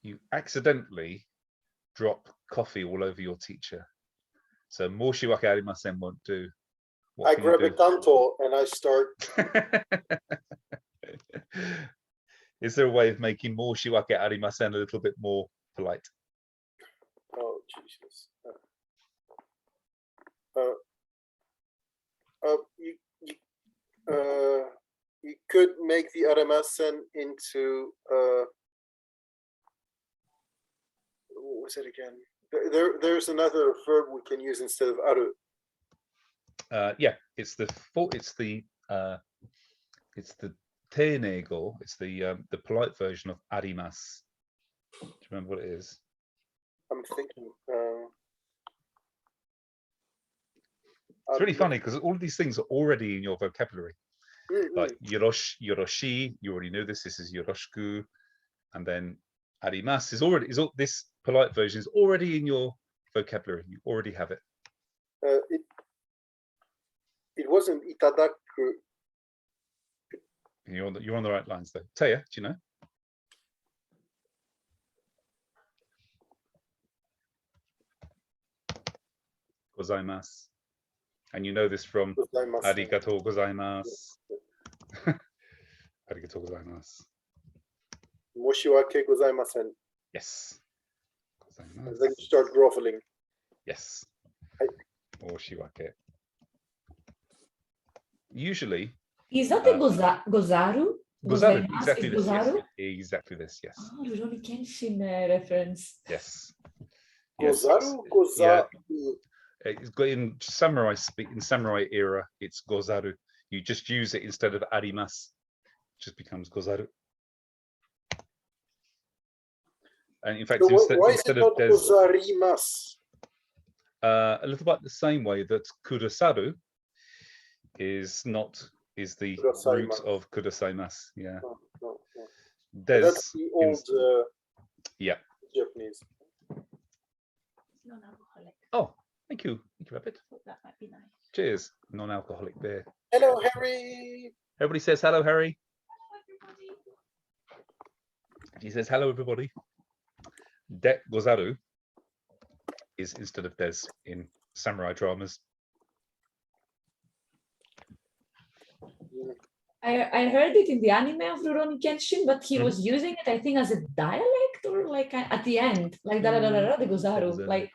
you accidentally drop coffee all over your teacher. So Moshiwake arimasen won't do. What I can you grab do? a tanto and I start. Is there a way of making Moshiwake arimasen a little bit more polite? Oh Jesus! You could make the arimasen into what was it again? There's another verb we can use instead of aru. Yeah, it's the teinego. It's the polite version of arimas. Do you remember what it is? I'm thinking. It's really funny because all of these things are already in your vocabulary. Like yoroshi, you already know this. This is yoroshiku, and then arimas this polite version is already in your vocabulary. You already have it. It wasn't itadaku. You're on the right lines though. Taya, do you know? Gozaimasu. And you know this from arigatou gozaimasu. Arigatou gozaimasu. Moshiwake gozaimasen. Yes. Gozaimasu. And then you start groveling. Yes. Moshiwake. Usually. Is that a gozaru? Gozaru, exactly this. Gozaru? Yes. Exactly this, yes. Oh, Rurouni Kenshin reference. Yes. Gozaru, yes. gozaru. Yeah. It's got in samurai speak, in samurai era, it's gozaru. You just use it instead of arimasu. It just becomes gozaru. And in fact, So why is it not there's gozarimasu? a little bit the same way that kudasaru is the root of kudasaimasu. Yeah. No. That's the old yeah. Japanese. Non-alcoholic. Oh, thank you, Rabbit. That might be nice. Cheers, non-alcoholic beer. Hello, Harry. Everybody says hello, Harry. Hello, everybody. He says hello, everybody. De gozaru is instead of des in samurai dramas. I heard it in the anime of Rurouni Kenshin, but he was using it, I think, as a dialect or like at the end, like da da da da the gozaru. Like,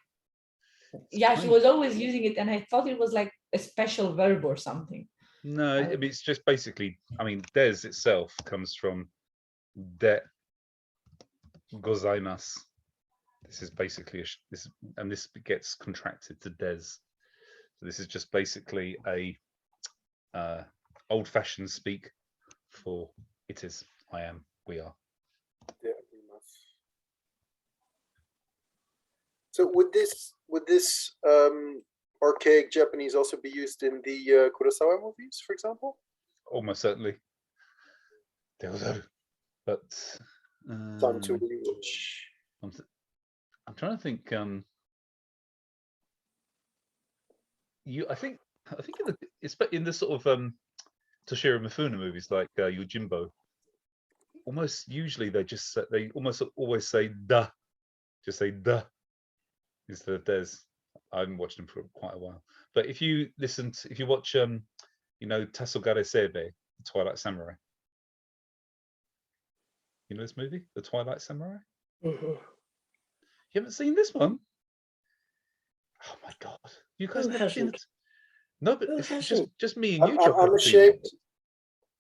yeah, he was always using it, and I thought it was like a special verb or something. No, I mean, it's just basically, I mean, des itself comes from de gozaimasu. This is basically this gets contracted to des. So this is just basically a old-fashioned speak for it is, I am, we are. Yeah, we must. So would this archaic Japanese also be used in the Kurosawa movies, for example? Almost certainly. But Time to rewatch. I'm trying to think. I think it's in the sort of Toshiro Mifune movies like Yojimbo. Almost usually they almost always say da, just say da instead of des. I haven't watched them for quite a while, but if you watch you know, Tasogare Sebe, The Twilight Samurai. You know this movie, The Twilight Samurai? Mm-hmm. You haven't seen this one? Oh my god! You guys Who never seen hasn't? it? No, but Who it's hasn't? just me and you, Chocolate. I'm ashamed.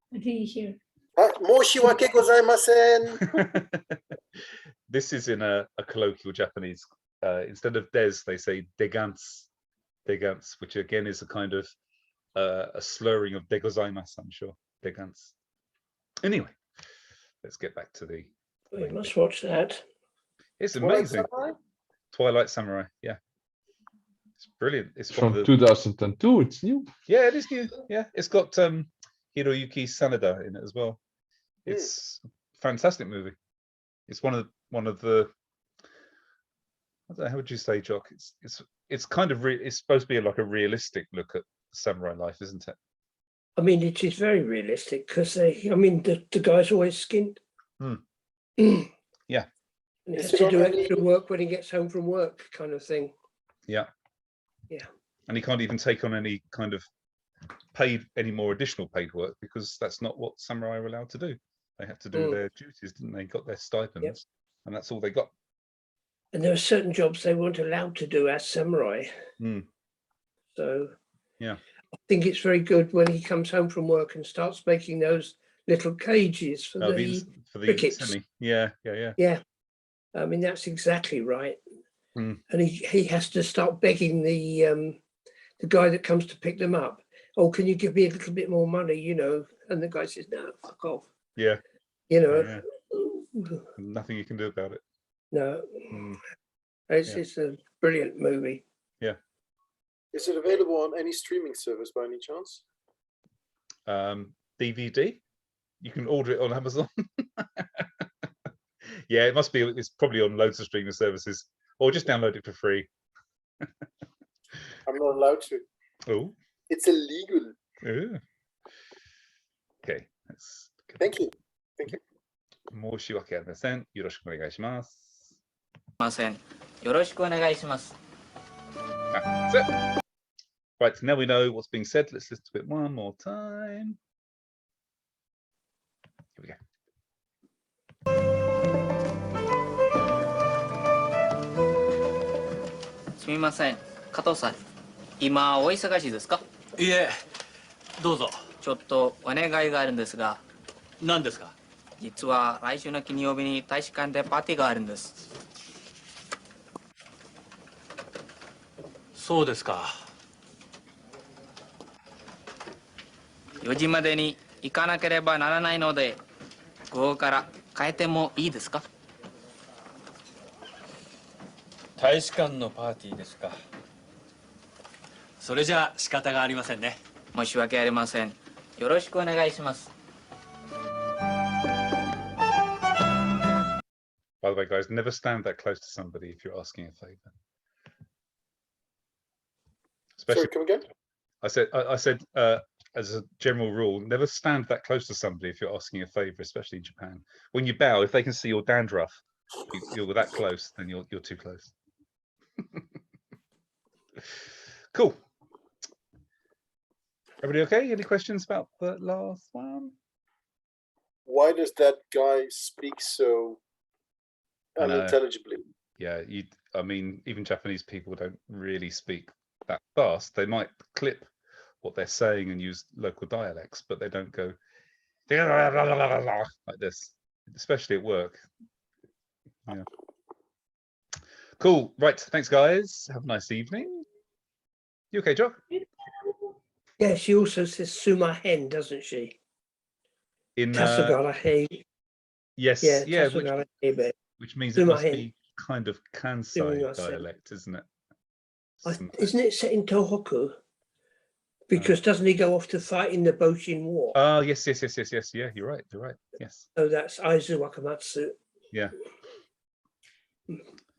What did you hear? Moshiwake gozaimasen. This is in a colloquial Japanese. Instead of des, they say degans, which again is a kind of a slurring of degozaimasu, I'm sure. Degans. Anyway, let's get back to the. We must watch that. It's amazing. Twilight Samurai, yeah. It's brilliant. It's from 2002. It's new. Yeah, it is new. Yeah, it's got Hiroyuki Sanada in it as well. It's a fantastic movie. It's one of the. I don't know, how would you say, Jock? It's kind of it's supposed to be like a realistic look at samurai life, isn't it? I mean, it is very realistic because the guy's always skinned. Yeah. And he has to do extra work when he gets home from work, kind of thing. Yeah. Yeah. And he can't even take on any kind of any more additional paid work because that's not what samurai are allowed to do. They had to do their duties, didn't they? Got their stipends, and that's all they got. And there are certain jobs they weren't allowed to do as samurai. So yeah, I think it's very good when he comes home from work and starts making those little cages for the crickets. Yeah. Yeah, I mean that's exactly right. And he has to start begging the guy that comes to pick them up. Oh, can you give me a little bit more money? You know, and the guy says, "No, fuck off." Yeah. You know, nothing you can do about it. No, it's a brilliant movie. Yeah. Is it available on any streaming service by any chance? DVD. You can order it on Amazon. Yeah, it must be. It's probably on loads of streaming services, or just download it for free. I'm not allowed to. Oh. It's illegal. Ooh. Okay. Thank you. Thank you. 申し訳ありません。よろしくお願いします。よろしくお願いします。That's it. Right, now we know what's being said. Let's listen to it one more time. Here we go. すみません、加藤さん。今お忙しいですか？いえ、どうぞ。ちょっとお願いがあるんですが。何ですか？実は来週の金曜日に大使館でパーティーがあるんです。そうですか。4時までに行かなければならないので、午後から変えてもいいですか？大使館のパーティーですか。それじゃ仕方がありませんね。申し訳ありません。よろしくお願いします。By the way, guys, never stand that close to somebody if you're asking a favor. Especially, sorry, come again? I said, as a general rule, never stand that close to somebody if you're asking a favor, especially in Japan. When you bow, if they can see your dandruff, you're that close, then you're too close. Cool. Everybody okay? Any questions about the last one? Why does that guy speak so unintelligibly? Yeah, I mean, even Japanese people don't really speak that fast. They might clip what they're saying and use local dialects, but they don't go like this, especially at work. Yeah. Cool. Right. Thanks, guys. Have a nice evening. You okay, Jock? Yeah, she also says Suma Hen, doesn't she? In Tasugara Hei. Yes. Yeah, which means it must be kind of Kansai dialect, isn't it? Isn't it set in Tohoku? Because doesn't he go off to fight in the Boshin War? Oh, yes. Yeah, you're right. Yes. So that's Aizu Wakamatsu. Yeah.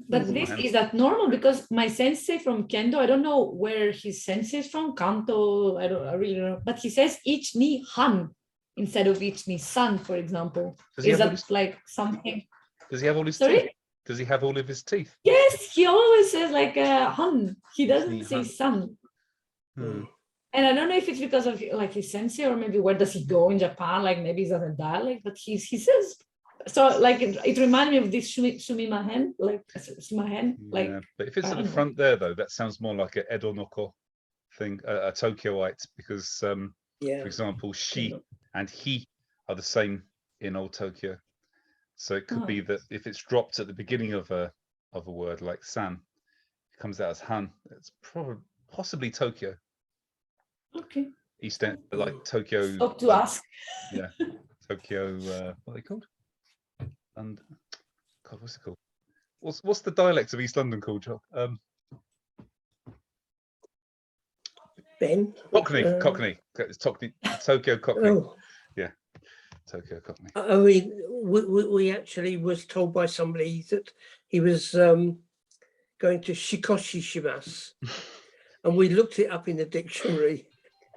But this is that normal because my sensei from Kendo, I don't know where his sensei is from, Kanto, I really don't know, but he says each ni han instead of each ni san, for example. Is that like something? Does he have all his Sorry? teeth? Does he have all of his teeth? Yes, he always says like han. He doesn't say san. And I don't know if it's because of like his sensei or maybe where does he go in Japan? Like maybe he's on a dialect, but he says. So like it reminded me of this sumimahen, like sumimahen, like. Yeah, but if it's at the front there though, that sounds more like an Edo Noko thing, a Tokyoite, because for example, she and he are the same in Old Tokyo. So it could be that if it's dropped at the beginning of a word like san, it comes out as han. It's possibly Tokyo. Okay. East End, like Tokyo. Up to ask. Yeah, Tokyo. What are they called? And God, what's it called? What's the dialect of East London called, Joe? Ben. Cockney. It's Tokyo Cockney. Oh. Yeah. Tokyo Cockney. I mean, we actually was told by somebody that he was going to Shikoshi Shimasu, and we looked it up in the dictionary,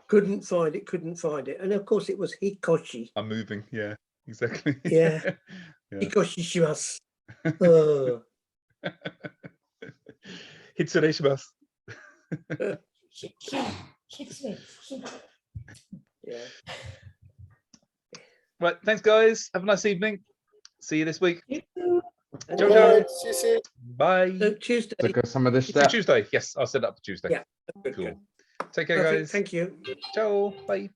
couldn't find it, and of course it was Hikoshi. I'm moving. Yeah, exactly. Yeah, Yeah. Hikoshi Shimasu. Oh. Hitsune shimasu. Yeah. Right, thanks guys. Have a nice evening. See you this week. Ciao, Good ciao. night. See you soon. Bye. So Tuesday. For Tuesday. Yes, I'll set it up for Tuesday. Yeah. Cool. Take care, Perfect, guys. thank you. Ciao. Bye.